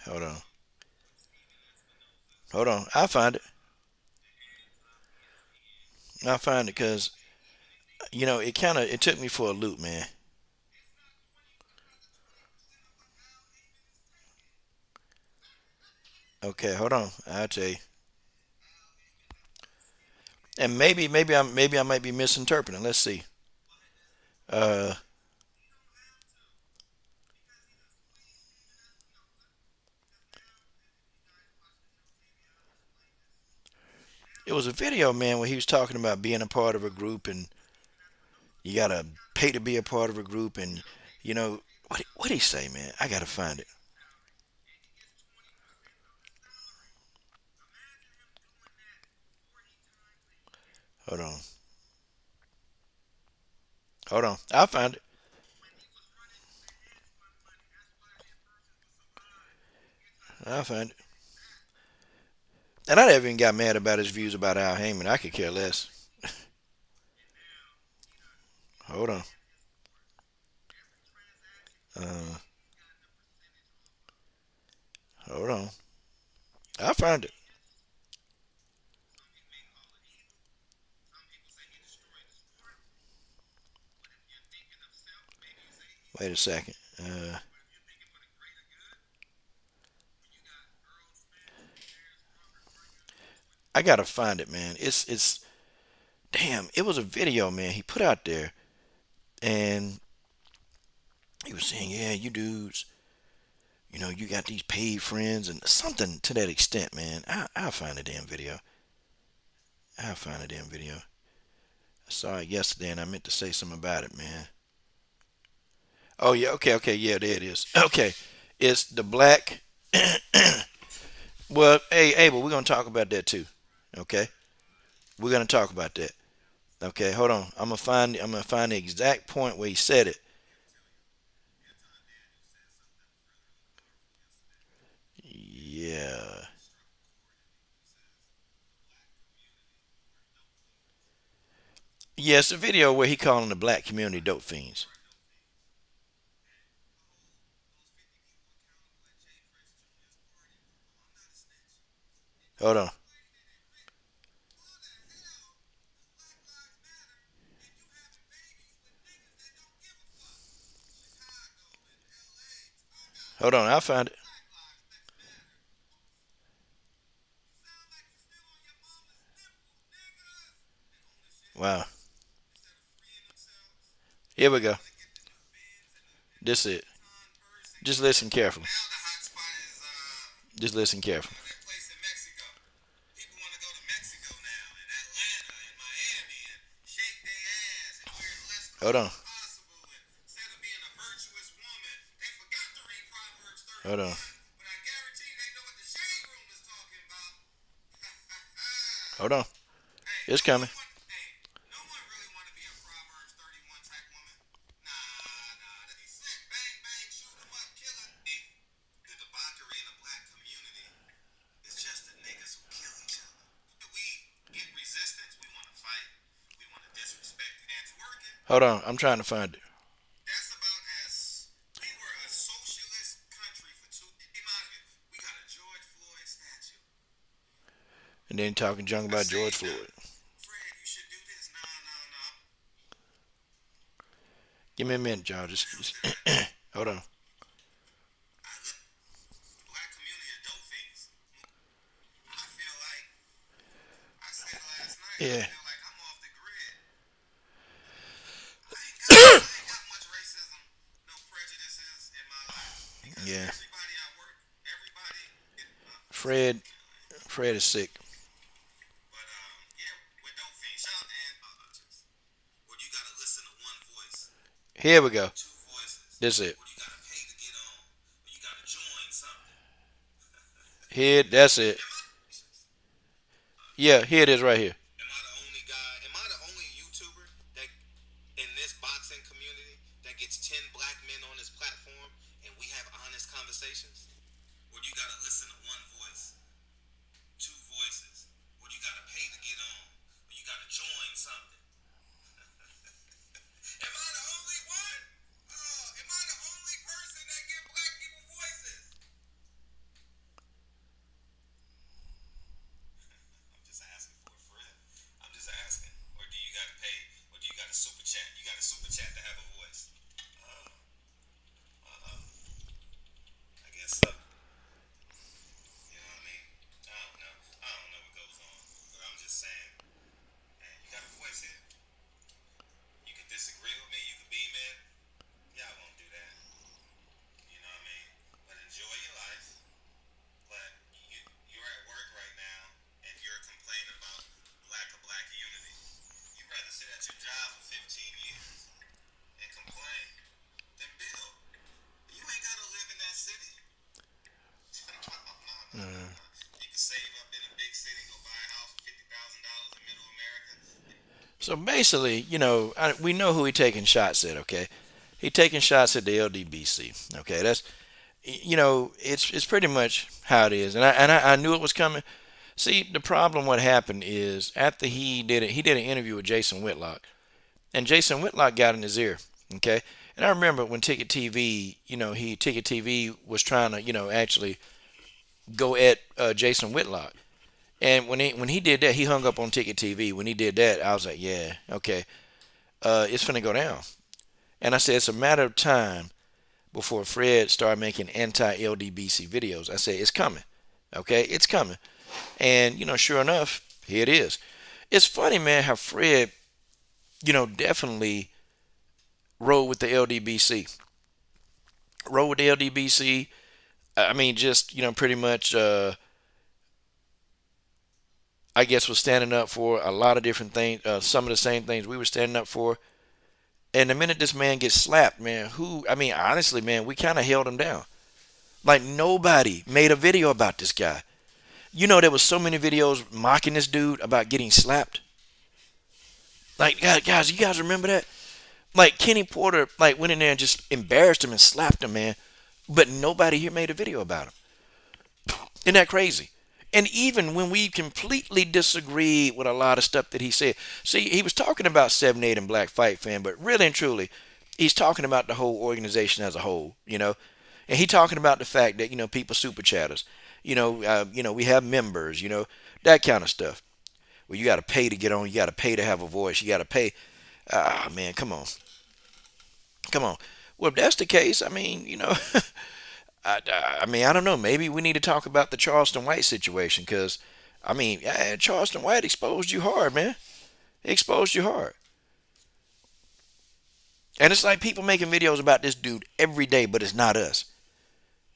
Hold on. Hold on. I find it. I find it because it took me for a loop, man. Okay, hold on. I'll tell you. And maybe I might be misinterpreting. Let's see. Uh, it was a video, man, where he was talking about being a part of a group and you gotta pay to be a part of a group and what he say, man? I gotta find it. Hold on. Hold on. I'll find it. I'll find it. And I never even got mad about his views about Al Heyman. I could care less. Hold on. Uh, hold on. I'll find it. Wait a second. I gotta find it, man. It's damn. It was a video, man. He put out there, and he was saying, "Yeah, you dudes, you got these paid friends and something to that extent, man." I'll find the damn video. I'll find the damn video. I saw it yesterday, and I meant to say something about it, man. Oh yeah, okay, yeah, there it is. Okay, it's the black. Well, hey, Abel, we're gonna talk about that too. Okay, we're gonna talk about that. Okay, hold on. I'm gonna find the exact point where he said it. Yeah. Yes, a video where he calling the black community dope fiends. Hold on. Hold on. I'll find it. Wow. Here we go. This it. Just listen carefully. Just listen carefully. Hold on. Hold on. Hold on. It's coming. Hold on. I'm trying to find it. And then talking junk about George Floyd. Give me a minute, y'all. Just hold on. Yeah. Yeah. Fred. Fred is sick. Here we go. This it. Here. That's it. Yeah. Here it is right here. So basically, we know who he taking shots at. Okay, he taking shots at the LDBC. Okay, that's it's pretty much how it is, and I knew it was coming. See, the problem what happened is after he did it, he did an interview with Jason Whitlock, and Jason Whitlock got in his ear. Okay, and I remember when Ticket TV, Ticket TV was trying to, actually go at Jason Whitlock. And when he did that, he hung up on Ticket TV. When he did that, I was like, yeah, okay, it's finna go down. And I said it's a matter of time before Fred started making anti-LDBC videos. I said it's coming, okay, it's coming. And sure enough, here it is. It's funny, man, how Fred, definitely rode with the LDBC. Rode with the LDBC. I mean, just pretty much. I guess was standing up for a lot of different things, some of the same things we were standing up for. And the minute this man gets slapped, man, I mean, honestly, man, we kind of held him down. Like nobody made a video about this guy. There was so many videos mocking this dude about getting slapped. Like, guys, you guys remember that? Like Kenny Porter, like went in there and just embarrassed him and slapped him, man. But nobody here made a video about him. Isn't that crazy? And even when we completely disagree with a lot of stuff that he said, see, he was talking about 7-8 and Black Fight Fan, but really and truly, he's talking about the whole organization as a whole. And he talking about the fact that people super chatters, we have members, that kind of stuff. Well, you got to pay to get on, you got to pay to have a voice, you got to pay. Ah, man, come on, come on. Well, if that's the case, I mean, I mean, I don't know. Maybe we need to talk about the Charleston White situation because, I mean, Charleston White exposed you hard, man. It exposed you hard. And it's like people making videos about this dude every day, but it's not us.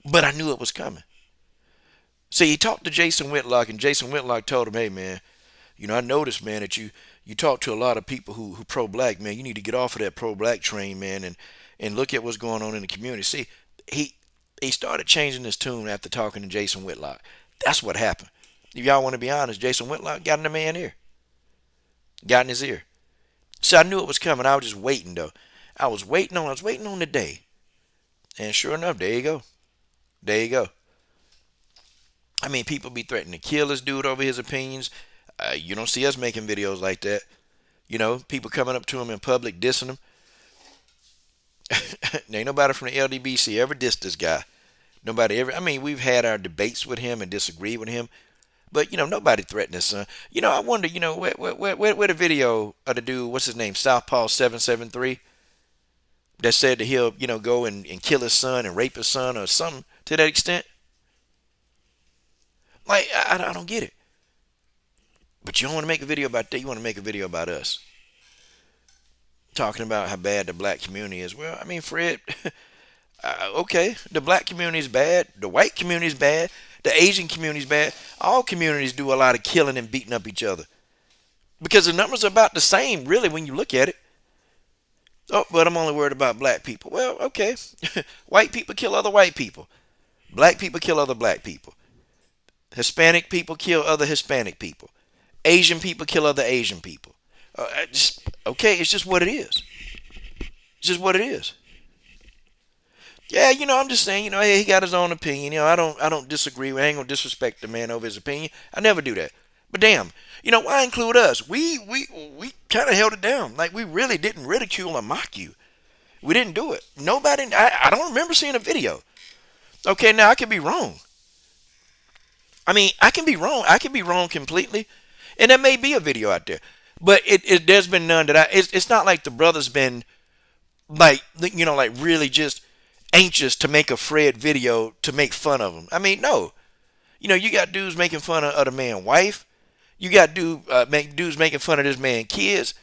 But I knew it was coming. See, he talked to Jason Whitlock, and Jason Whitlock told him, "Hey, man, I noticed, man, that you talk to a lot of people who pro-black, man. You need to get off of that pro-black train, man, and look at what's going on in the community." See, he he started changing his tune after talking to Jason Whitlock. That's what happened. If y'all want to be honest, Jason Whitlock got in the man's ear, got in his ear. So I knew it was coming. I was just waiting though. I was waiting on the day, and sure enough, there you go. There you go. I mean, people be threatening to kill this dude over his opinions. You don't see us making videos like that. People coming up to him in public, dissing him. Ain't nobody from the LDBC ever dissed this guy. Nobody ever. I mean, we've had our debates with him and disagreed with him, but nobody threatened his son. I wonder, where the video of the dude, what's his name, Southpaw 773, that said that he'll, go and kill his son and rape his son or something to that extent. Like, I don't get it. But you don't want to make a video about that. You want to make a video about us. Talking about how bad the black community is. Well, I mean, Fred, okay, the black community is bad. The white community is bad. The Asian community is bad. All communities do a lot of killing and beating up each other. Because the numbers are about the same, really, when you look at it. Oh, but I'm only worried about black people. Well, okay. White people kill other white people. Black people kill other black people. Hispanic people kill other Hispanic people. Asian people kill other Asian people. Okay, it's just what it is. It's just what it is. Yeah, I'm just saying, hey, he got his own opinion. I don't disagree. I ain't gonna disrespect the man over his opinion. I never do that. But damn, why include us? We kind of held it down. Like, we really didn't ridicule or mock you. We didn't do it. Nobody. I don't remember seeing a video. Okay, now I could be wrong. I mean, I can be wrong. I can be wrong completely, and there may be a video out there, but there's been none that It's not like the brother's been like like really just anxious to make a Fred video to make fun of him. I mean, no. You got dudes making fun of the man's wife. You got dudes making fun of this man's kids.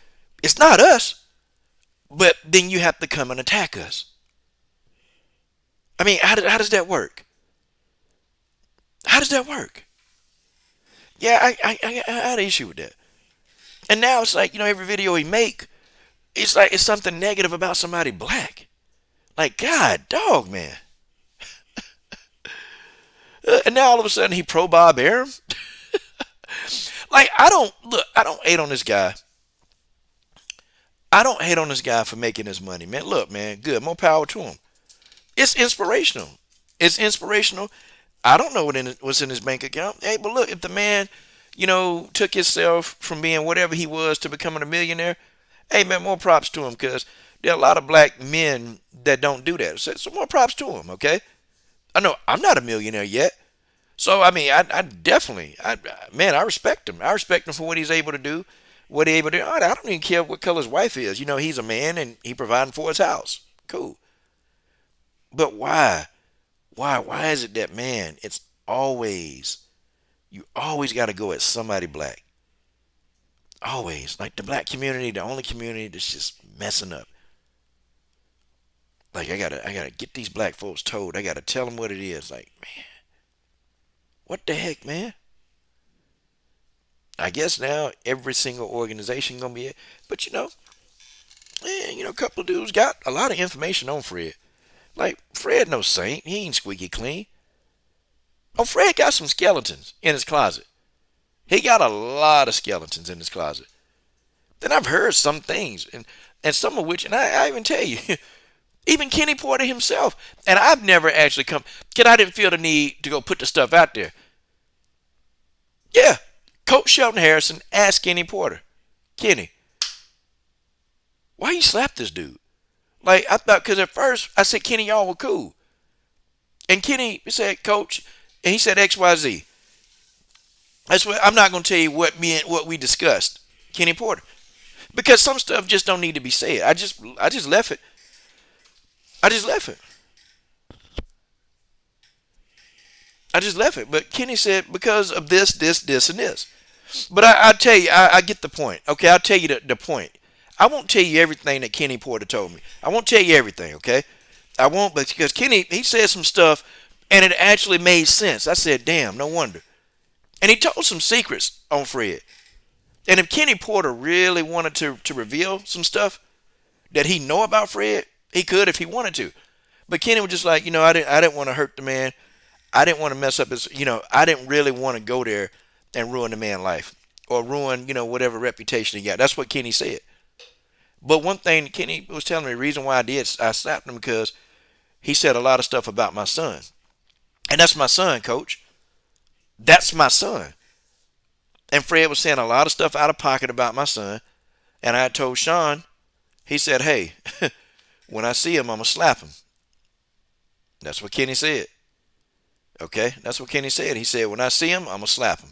It's not us, but then you have to come and attack us. I mean, how does that work? How does that work? Yeah, I had an issue with that. And now it's like, every video he make, it's like it's something negative about somebody black. Like, God, dog, man. And now all of a sudden he pro Bob Arum. Like, I don't hate on this guy. I don't hate on this guy for making his money, man. Look, man, good. More power to him. It's inspirational. It's inspirational. I don't know what's in his bank account. Hey, but look, if the man, took himself from being whatever he was to becoming a millionaire, hey, man, more props to him, because there are a lot of black men that don't do that. So more props to him, okay? I know I'm not a millionaire yet. So, I mean, I definitely, man, I respect him. I respect him for what he's able to do, what he's able to do. I don't even care what color his wife is. He's a man and he providing for his house. Cool. But why? Why is it that, man, you always got to go at somebody black. Always. Like the black community, the only community that's just messing up. Like, I gotta get these black folks told. I gotta tell them what it is. Like, man, what the heck, man? I guess now every single organization gonna be it. But man, a couple of dudes got a lot of information on Fred. Like, Fred no saint. He ain't squeaky clean. Oh, Fred got some skeletons in his closet. He got a lot of skeletons in his closet. Then I've heard some things, and some of which, and I even tell you, even Kenny Porter himself, and I've never actually I didn't feel the need to go put the stuff out there. Yeah, Coach Shelton Harrison asked Kenny Porter, Kenny, why you slap this dude? Like, I thought, because at first I said, Kenny, y'all were cool. And Kenny said, Coach, and he said XYZ. That's what I'm not going to tell you what we discussed, Kenny Porter, because some stuff just don't need to be said. I just left it. I just left it. But Kenny said, because of this, and this. But I tell you, I get the point. Okay, I'll tell you the point. I won't tell you everything that Kenny Porter told me. I won't tell you everything, okay? I won't, but because Kenny, he said some stuff and it actually made sense. I said, damn, no wonder. And he told some secrets on Fred. And if Kenny Porter really wanted to reveal some stuff that he know about Fred, he could if he wanted to. But Kenny was just like, I didn't want to hurt the man. I didn't want to mess up his, I didn't really want to go there and ruin the man's life or ruin, whatever reputation he got. That's what Kenny said. But one thing Kenny was telling me, the reason why I slapped him because he said a lot of stuff about my son. And that's my son, coach. That's my son. And Fred was saying a lot of stuff out of pocket about my son. And I told Sean, he said, hey, when I see him, I'm going to slap him. That's what Kenny said. Okay, that's what Kenny said. He said, when I see him, I'm going to slap him.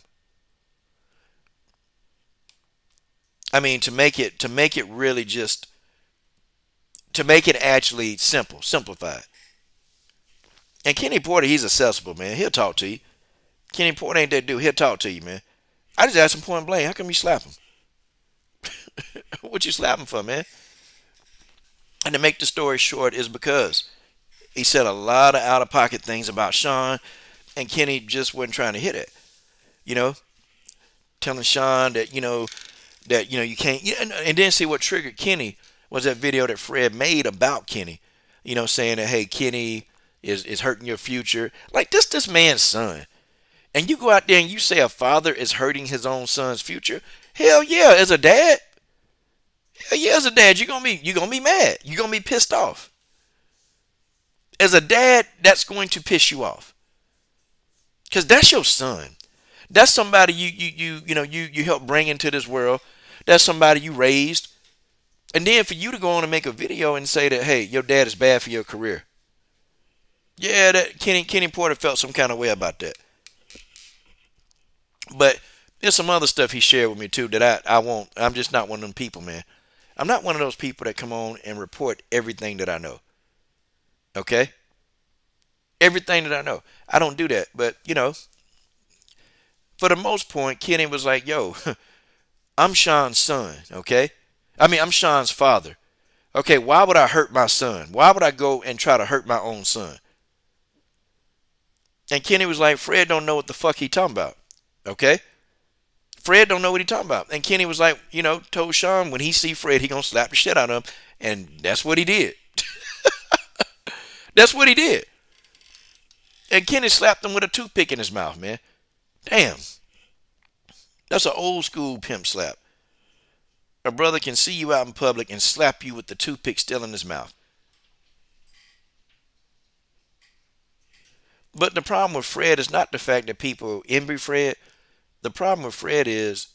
I mean, to make it really just, to make it actually simplified. And Kenny Porter, he's accessible, man. He'll talk to you. Kenny Porter ain't that dude. He'll talk to you, man. I just asked him point blank, how come you slap him? What you slap him for, man? And to make the story short is because he said a lot of out of pocket things about Sean, and Kenny just wasn't trying to hit it. You know, telling Sean that you can't. And then see what triggered Kenny was that video that Fred made about Kenny. Saying that hey, Kenny is hurting your future. Like this man's son, and you go out there and you say a father is hurting his own son's future. Hell yeah, as a dad. Hell yeah, as a dad, you're gonna be mad. You're gonna be pissed off. As a dad, that's going to piss you off. Cause that's your son. That's somebody you help bring into this world. That's somebody you raised. And then for you to go on and make a video and say that, hey, your dad is bad for your career. Yeah, that Kenny Porter felt some kind of way about that. But there's some other stuff he shared with me too that I won't. I'm just not one of them people, man. I'm not one of those people that come on and report everything that I know. Okay? Everything that I know. I don't do that. But, for the most part, Kenny was like, yo, I'm Sean's son, okay? I mean, I'm Sean's father. Okay, why would I hurt my son? Why would I go and try to hurt my own son? And Kenny was like, Fred don't know what the fuck he talking about. Okay? Fred don't know what he talking about. And Kenny was like, told Sean when he see Fred, he gonna slap the shit out of him. And that's what he did. That's what he did. And Kenny slapped him with a toothpick in his mouth, man. Damn. That's an old school pimp slap. A brother can see you out in public and slap you with the toothpick still in his mouth. But the problem with Fred is not the fact that people envy Fred. The problem with Fred is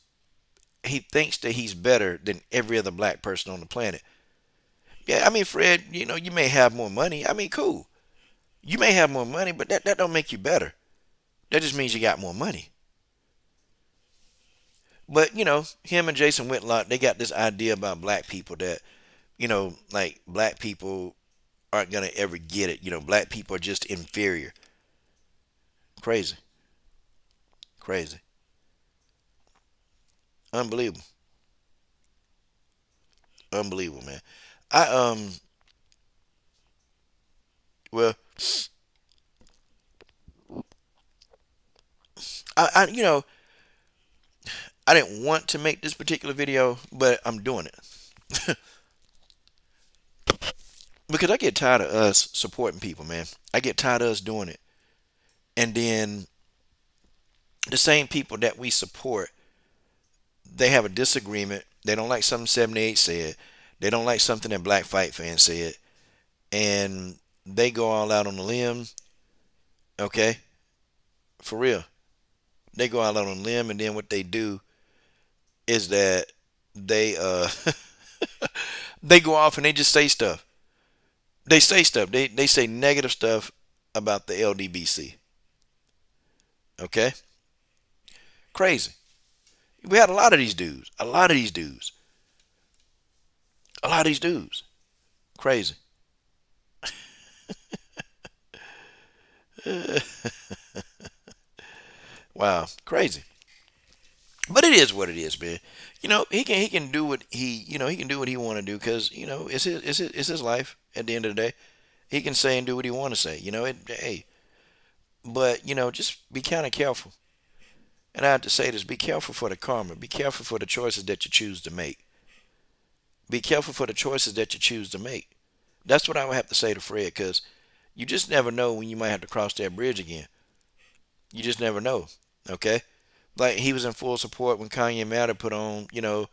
he thinks that he's better than every other black person on the planet. Yeah, I mean, Fred, you may have more money. I mean, cool. You may have more money, but that don't make you better. That just means you got more money. But, him and Jason Whitlock, they got this idea about black people that, like black people aren't going to ever get it. Black people are just inferior. Crazy. Crazy. Unbelievable. Unbelievable, man. I well I I didn't want to make this particular video, but I'm doing it. Because I get tired of us supporting people, man. I get tired of us doing it. And then the same people that we support, they have a disagreement. They don't like something 78 said. They don't like something that Black Fight fans said. And they go all out on the limb. Okay? For real. They go all out on the limb, and then what they do is that they they go off and they just say stuff. They say stuff. They say negative stuff about the LDBC. Okay? Crazy. We had a lot of these dudes. A lot of these dudes. A lot of these dudes. Crazy. Wow. Crazy. But it is what it is, man. He can do what he can do what he want to do because it's his life. At the end of the day, he can say and do what he want to say. Hey, but just be kind of careful. And I have to say this: be careful for the karma. Be careful for the choices that you choose to make. Be careful for the choices that you choose to make. That's what I would have to say to Fred, because you just never know when you might have to cross that bridge again. You just never know. Okay? Like he was in full support when Kanye Matter put on, him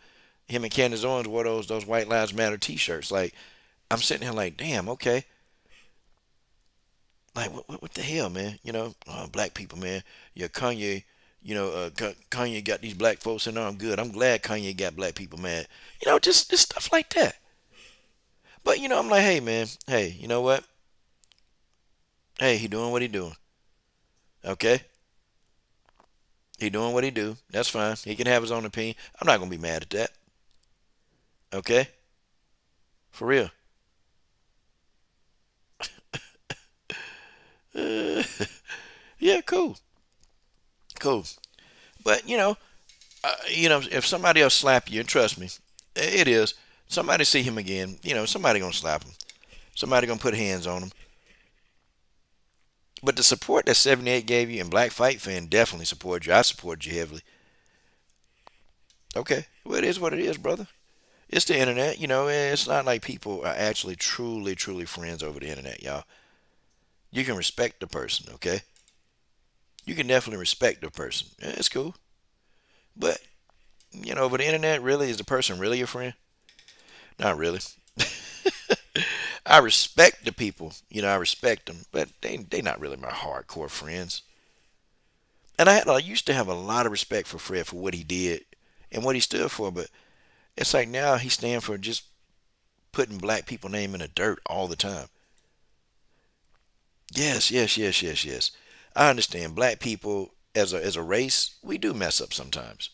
and Candace Owens wore those White Lives Matter T-shirts. Like I'm sitting here like, damn, okay, like what the hell, man? Black people, man. Yeah, Kanye. Kanye got these black folks in there. I'm good. I'm glad Kanye got black people mad. Just stuff like that. But I'm like, hey, man. Hey, you know what? Hey, he doing what he doing. Okay, he doing what he do. That's fine. He can have his own opinion. I'm not gonna be mad at that. Okay, for real. Uh, yeah, cool, cool. But if somebody else slap you, and trust me, it is. Somebody see him again, somebody gonna slap him. Somebody gonna put hands on him. But the support that 78 gave you and Black Fight Fan definitely support you. I support you heavily. Okay, well it is what it is, brother. It's the internet, it's not like people are actually truly, truly friends over the internet, y'all. You can respect the person, okay? You can definitely respect the person. Yeah, it's cool. But, over the internet, really, is the person really your friend? Not really. I respect the people, I respect them, but they not really my hardcore friends. And I used to have a lot of respect for Fred for what he did and what he stood for, but it's like now he stand for just putting black people name in the dirt all the time. Yes, yes, yes, yes, yes. I understand. Black people as a race, we do mess up sometimes.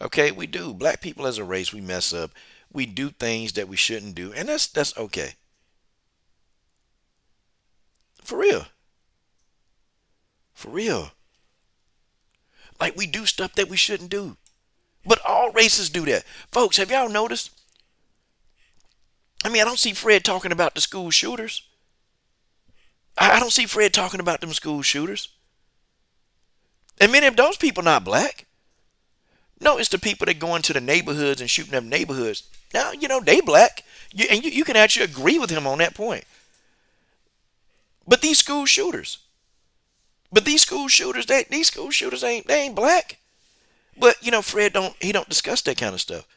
Okay, we do. Black people as a race, we mess up. We do things that we shouldn't do, and that's okay. For real. For real. Like we do stuff that we shouldn't do. But all races do that. Folks, have y'all noticed? I mean, I don't see Fred talking about the school shooters. I don't see Fred talking about them school shooters. And many of those people not black. No, it's the people that go into the neighborhoods and shooting up neighborhoods. Now, they black. And you can actually agree with him on that point. But these school shooters. These school shooters ain't black. But Fred don't discuss that kind of stuff.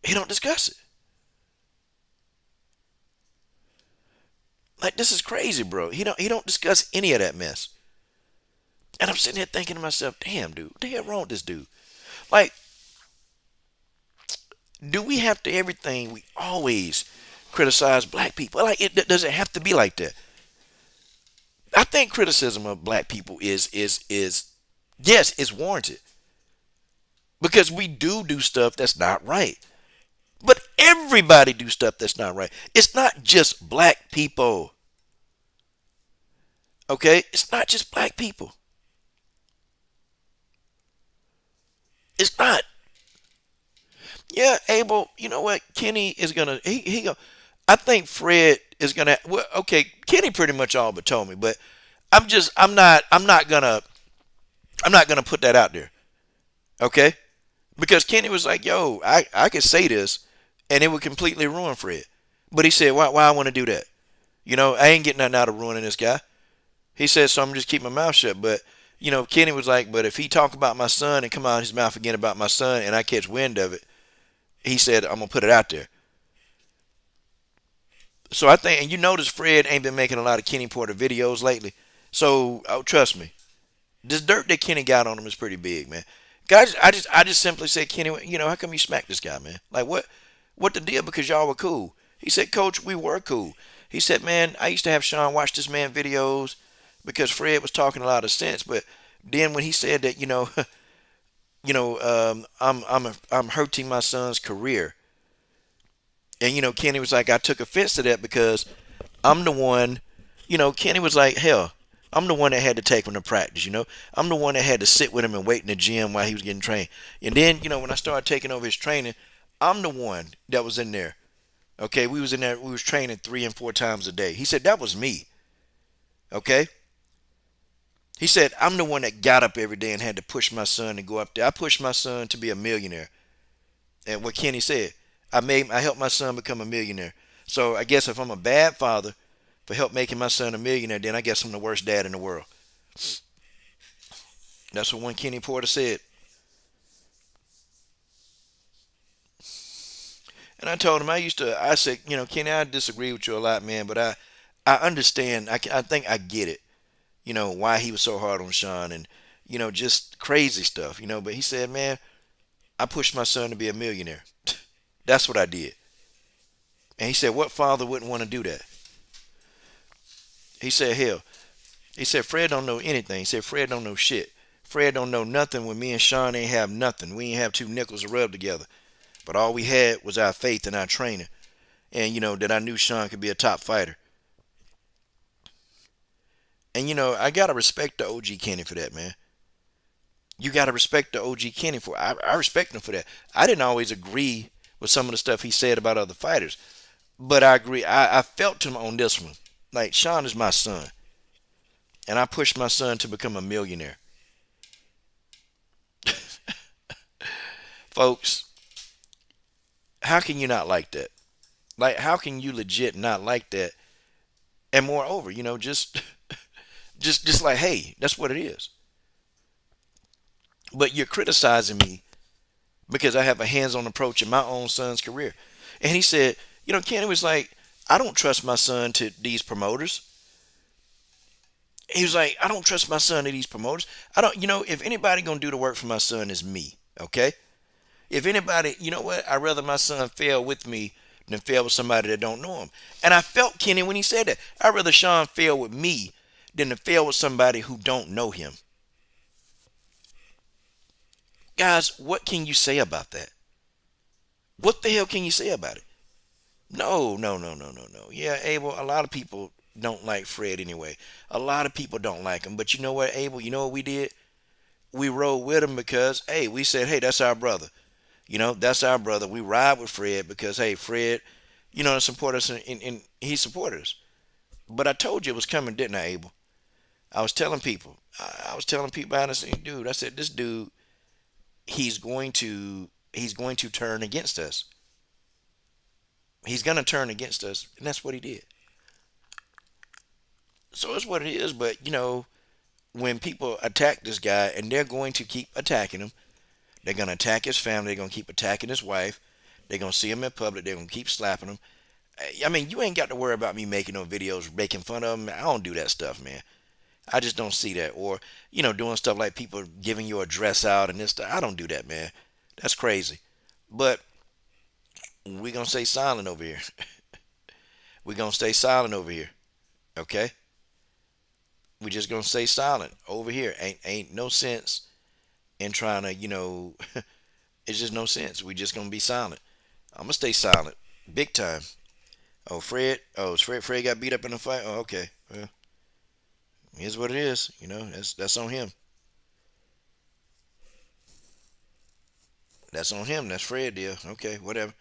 He don't discuss it. Like this is crazy, bro. He don't discuss any of that mess. And I'm sitting here thinking to myself, damn, dude, what the hell wrong with this dude? Like, do we have to everything we always criticize black people? Like, does it have to be like that? I think criticism of black people is yes, it's warranted because we do stuff that's not right. But everybody do stuff that's not right. It's not just black people. Okay? It's not just black people. It's not. Yeah, Abel, you know what? Kenny is gonna he go I think Fred is gonna well, okay, Kenny pretty much all but told me, but I'm not gonna put that out there. Okay? Because Kenny was like, yo, I could say this and it would completely ruin Fred. But he said, why I want to do that? I ain't getting nothing out of ruining this guy. He said, so I'm just keep my mouth shut. But, Kenny was like, but if he talk about my son and come out of his mouth again about my son and I catch wind of it, he said, I'm going to put it out there. So I think, and you notice Fred ain't been making a lot of Kenny Porter videos lately. So, trust me, this dirt that Kenny got on him is pretty big, man. Guys, I just simply said, Kenny, how come you smacked this guy, man? Like, what the deal? Because y'all were cool. He said, Coach, we were cool. He said, man, I used to have Sean watch this man videos because Fred was talking a lot of sense. But then when he said that, I'm hurting my son's career, and Kenny was like, I took offense to that because I'm the one. Kenny was like, hell, I'm the one that had to take him to practice, you know. I'm the one that had to sit with him and wait in the gym while he was getting trained. And then, when I started taking over his training, I'm the one that was in there. Okay, we was in there, we was training 3 and 4 times a day. He said that was me. Okay? He said, I'm the one that got up every day and had to push my son to go up there. I pushed my son to be a millionaire. And what Kenny said, I helped my son become a millionaire. So I guess if I'm a bad father for help making my son a millionaire, then I guess I'm the worst dad in the world. That's what one Kenny Porter said. And I told him I said, Kenny, I disagree with you a lot, man, but I understand. I think I get it. Why he was so hard on Sean and, just crazy stuff, But he said, man, I pushed my son to be a millionaire. That's what I did. And he said, what father wouldn't want to do that? He said, hell, he said, Fred don't know anything. He said, Fred don't know shit. Fred don't know nothing when me and Sean ain't have nothing. We ain't have two nickels to rub together. But all we had was our faith and our training. And, that I knew Sean could be a top fighter. And, I got to respect the OG Kenny for that, man. You got to respect the OG Kenny for it. I respect him for that. I didn't always agree with some of the stuff he said about other fighters. But I agree. I felt him on this one. Like, Sean is my son. And I pushed my son to become a millionaire. Folks, how can you not like that? Like, how can you legit not like that? And moreover, just like, hey, that's what it is. But you're criticizing me because I have a hands-on approach in my own son's career. And he said, Kenny was like, I don't trust my son to these promoters. He was like, I don't trust my son to these promoters. I don't, if anybody gonna do the work for my son is me, okay? If anybody, you know what? I'd rather my son fail with me than fail with somebody that don't know him. And I felt Kenny when he said that. I'd rather Sean fail with me than to fail with somebody who don't know him. Guys, what can you say about that? What the hell can you say about it? No, no, no, no, no, no. Yeah, Abel, a lot of people don't like Fred anyway. A lot of people don't like him. But you know what, Abel? You know what we did? We rode with him because, hey, we said, hey, that's our brother. That's our brother. We ride with Fred because, hey, Fred, support us, and he supported us. But I told you it was coming, didn't I, Abel? I was telling people. I was telling people, I said, dude, I said, this dude, he's going to turn against us. He's going to turn against us, and that's what he did. So it's what it is, but, when people attack this guy, and they're going to keep attacking him, they're going to attack his family, they're going to keep attacking his wife, they're going to see him in public, they're going to keep slapping him. I mean, you ain't got to worry about me making no videos, making fun of him. I don't do that stuff, man. I just don't see that. Or, doing stuff like people giving your address out and this stuff. I don't do that, man. That's crazy. But we're going to stay silent over here. We're going to stay silent over here. Okay? We're just going to stay silent over here. Ain't no sense in trying to, it's just no sense. We just going to be silent. I'm going to stay silent. Big time. Oh, Fred. Oh, Fred got beat up in a fight. Oh, okay. Well, here's what it is. That's on him. That's on him. That's Fred deal. Okay, whatever.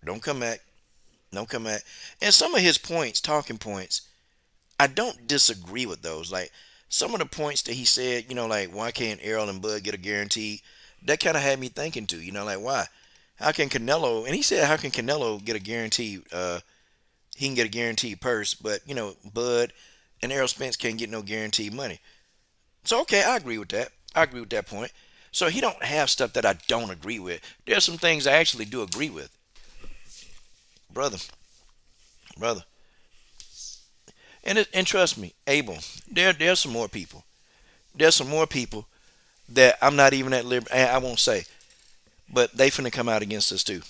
Don't come back. Don't come back. And some of his points, talking points, I don't disagree with those. Like some of the points that he said, like why can't Errol and Bud get a guarantee? That kind of had me thinking too. Like why? How can Canelo? And he said, how can Canelo get a guarantee? He can get a guaranteed purse, but Bud and Errol Spence can't get no guaranteed money. So okay, I agree with that. I agree with that point. So he don't have stuff that I don't agree with. There's some things I actually do agree with, brother, brother. And trust me, Abel, there's some more people. There's some more people that I'm not even at liberty. I won't say, but they finna come out against us too.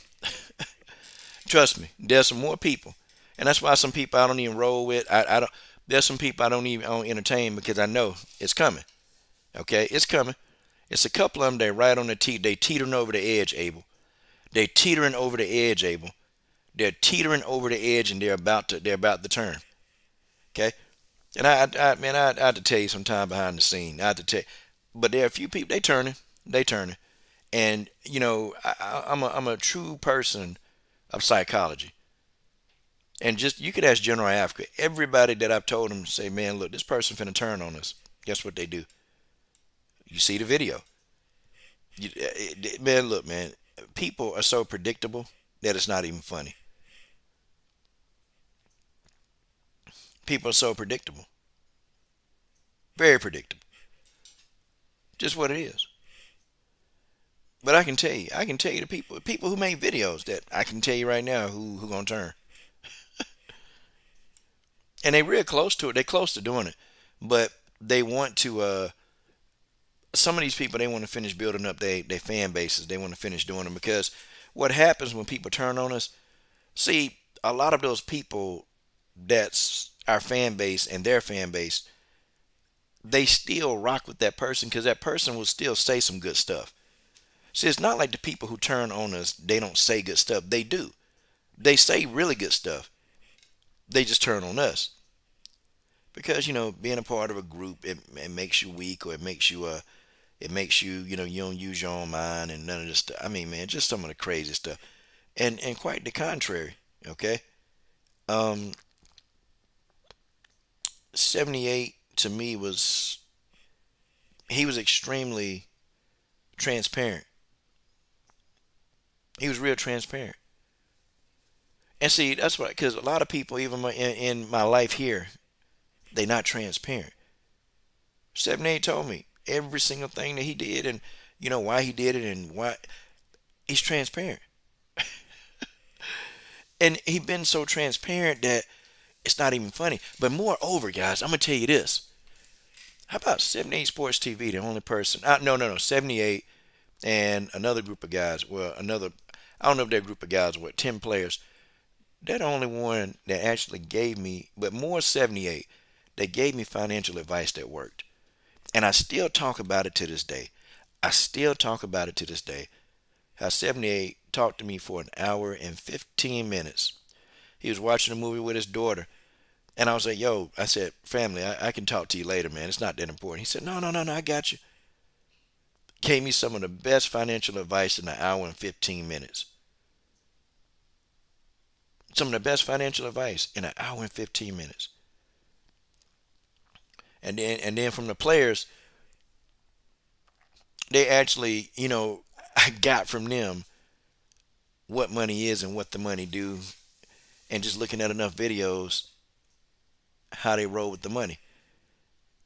Trust me, there's some more people, and that's why some people I don't even roll with. I don't. There's some people I don't entertain because I know it's coming. Okay, it's coming. It's a couple of them that right on the they teetering over the edge, Abel. They teetering over the edge, Abel. They're teetering over the edge, and they're about to turn. Okay, And man, I had to tell you some time behind the scene. I had to tell, but there are a few people they turning, and I'm a true person of psychology, and just you could ask General Africa. Everybody that I've told them say, man, look, this person finna turn on us. Guess what they do? You see the video. Man, look, man, people are so predictable that it's not even funny. People are so predictable, very predictable, just what it is. But I can tell you the people who make videos that I can tell you right now who gonna turn, and they real close to it. They close to doing it, but they want to. Some of these people they want to finish building up their fan bases. They want to finish doing them because what happens when people turn on us? See, a lot of those people that's our fan base and their fan base, they still rock with that person because that person will still say some good stuff. See, it's not like the people who turn on us, they don't say good stuff. They do. They say really good stuff. They just turn on us. Because, being a part of a group, it makes you weak or it makes you, you don't use your own mind and none of this stuff. I mean, man, just some of the crazy stuff. And quite the contrary, okay? Um, 78 to me he was extremely transparent. He was real transparent. And see, that's why, because a lot of people, even in my life here, they not transparent. 78 told me every single thing that he did and, why he did it and why he's transparent. And he been so transparent that it's not even funny. But moreover, guys, I'm going to tell you this. How about 78 Sports TV, the only person? No. 78 and another group of guys. Well, I don't know if that group of guys were 10 players. They're the only one that actually gave me, but more 78, they gave me financial advice that worked. And I still talk about it to this day. I still talk about it to this day. How 78 talked to me for an hour and 15 minutes. He was watching a movie with his daughter. And I was like, yo, I said, family, I can talk to you later, man. It's not that important. He said, no, I got you. Gave me some of the best financial advice in an hour and 15 minutes. Some of the best financial advice in an hour and 15 minutes. And then from the players, they actually, I got from them what money is and what the money do, and just looking at enough videos, how they roll with the money.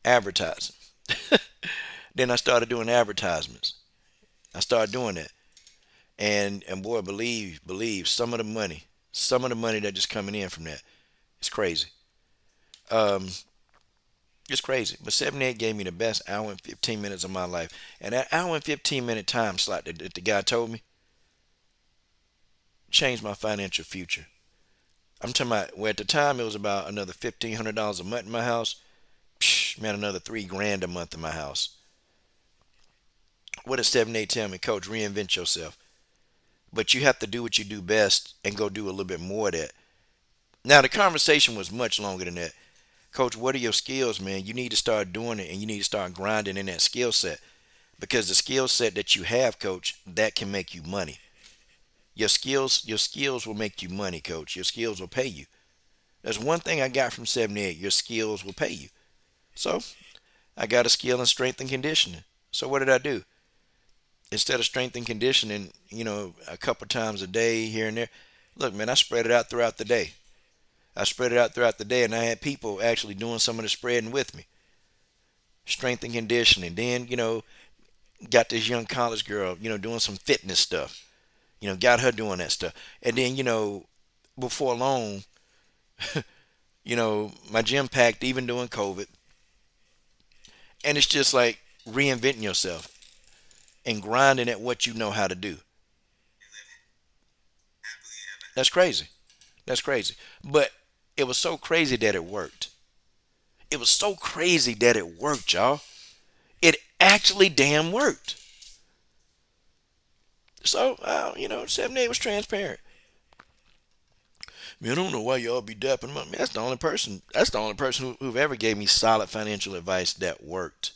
Advertising. Then I started doing advertisements. I started doing that, and boy, believe some of the money that just coming in from that, it's crazy. Um, it's crazy. But 78 gave me the best hour and 15 minutes of my life, and that hour and 15-minute time slot that the guy told me changed my financial future. I'm talking about, well, at the time it was about another $1,500 a month in my house. Psh, man, another 3 grand a month in my house. What does 78 tell me, Coach? Reinvent yourself. But you have to do what you do best and go do a little bit more of that. Now, the conversation was much longer than that. Coach, what are your skills, man? You need to start doing it and you need to start grinding in that skill set. Because the skill set that you have, Coach, that can make you money. Your skills will make you money, Coach. Your skills will pay you. There's one thing I got from 78. Your skills will pay you. So I got a skill in strength and conditioning. So what did I do? Instead of strength and conditioning, a couple times a day here and there, look, man, I spread it out throughout the day. I spread it out throughout the day, and I had people actually doing some of the spreading with me. Strength and conditioning. Then, got this young college girl, doing some fitness stuff. Got her doing that stuff. And then, before long, my gym packed even during COVID. And it's just like reinventing yourself and grinding at what you know how to do. That's crazy. That's crazy. But it was so crazy that it worked. It was so crazy that it worked, y'all. It actually damn worked. So, 78 was transparent. Man, I don't know why y'all be dapping him up. Man, that's the only person. That's the only person who've ever gave me solid financial advice that worked.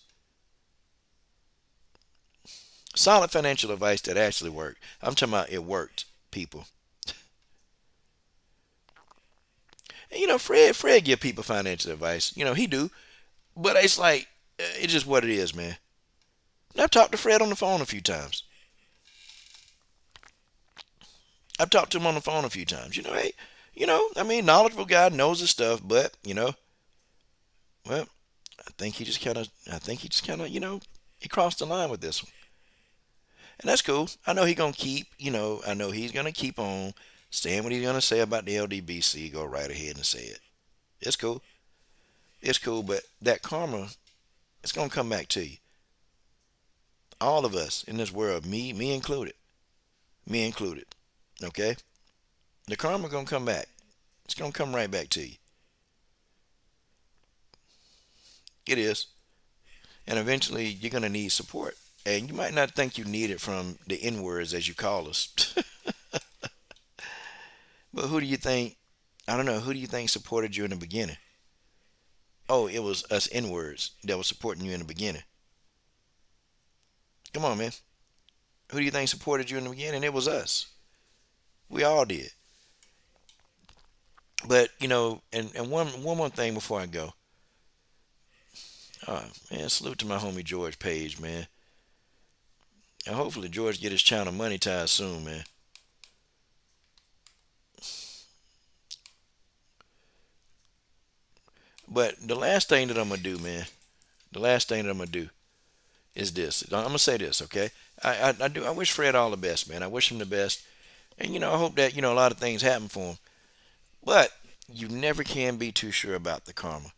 Solid financial advice that actually worked. I'm talking about it worked, people. And, Fred give people financial advice. He do. But it's like, it's just what it is, man. And I've talked to Fred on the phone a few times. I've talked to him on the phone a few times. Hey, I mean, knowledgeable guy, knows his stuff, but, well, I think he just kind of, he crossed the line with this one. And that's cool. I know I know he's going to keep on saying what he's going to say about the LDBC. Go right ahead and say it. It's cool. It's cool, but that karma, it's going to come back to you. All of us in this world, me included. Me included. Okay? The karma going to come back. It's going to come right back to you. It is. And eventually you're going to need support. And you might not think you need it from the N words, as you call us. But who do you think, I don't know, who do you think supported you in the beginning? Oh, it was us N words that was supporting you in the beginning. Come on, man. Who do you think supported you in the beginning? It was us. We all did. But, and one more thing before I go. Man, salute to my homie George Page, man. And hopefully George get his channel monetized soon, man. But the last thing that I'm gonna do, man, the last thing that I'm gonna do is this. I'm gonna say this, okay? I do. I wish Fred all the best, man. I wish him the best, and I hope that a lot of things happen for him. But you never can be too sure about the karma.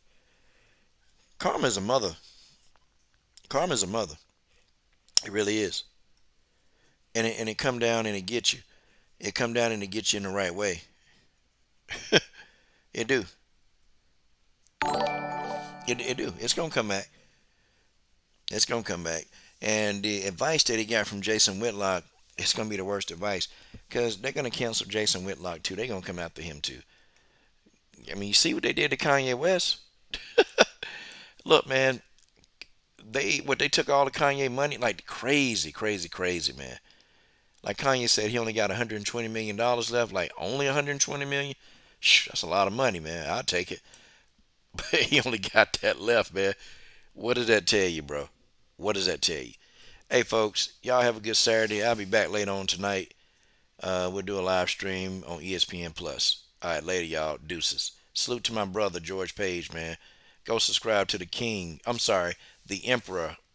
Karma is a mother. Karma is a mother. It really is, and it come down and it gets you. It come down and it gets you in the right way. It do. It do. It's gonna come back. It's gonna come back. And the advice that he got from Jason Whitlock, it's gonna be the worst advice because they're gonna cancel Jason Whitlock too. They're gonna come after him too. I mean, you see what they did to Kanye West? Look, man, they took all the Kanye money, like crazy, crazy, crazy, man. Like Kanye said, he only got $120 million left. Like only 120 million. Shh, that's a lot of money, man. I'll take it. But he only got that left, man. What does that tell you, bro? What does that tell you? Hey, folks, y'all have a good Saturday. I'll be back later on tonight. We'll do a live stream on ESPN Plus. All right, later, y'all. Deuces. Salute to my brother George Page, man. Go subscribe to the King. I'm sorry, the Emperor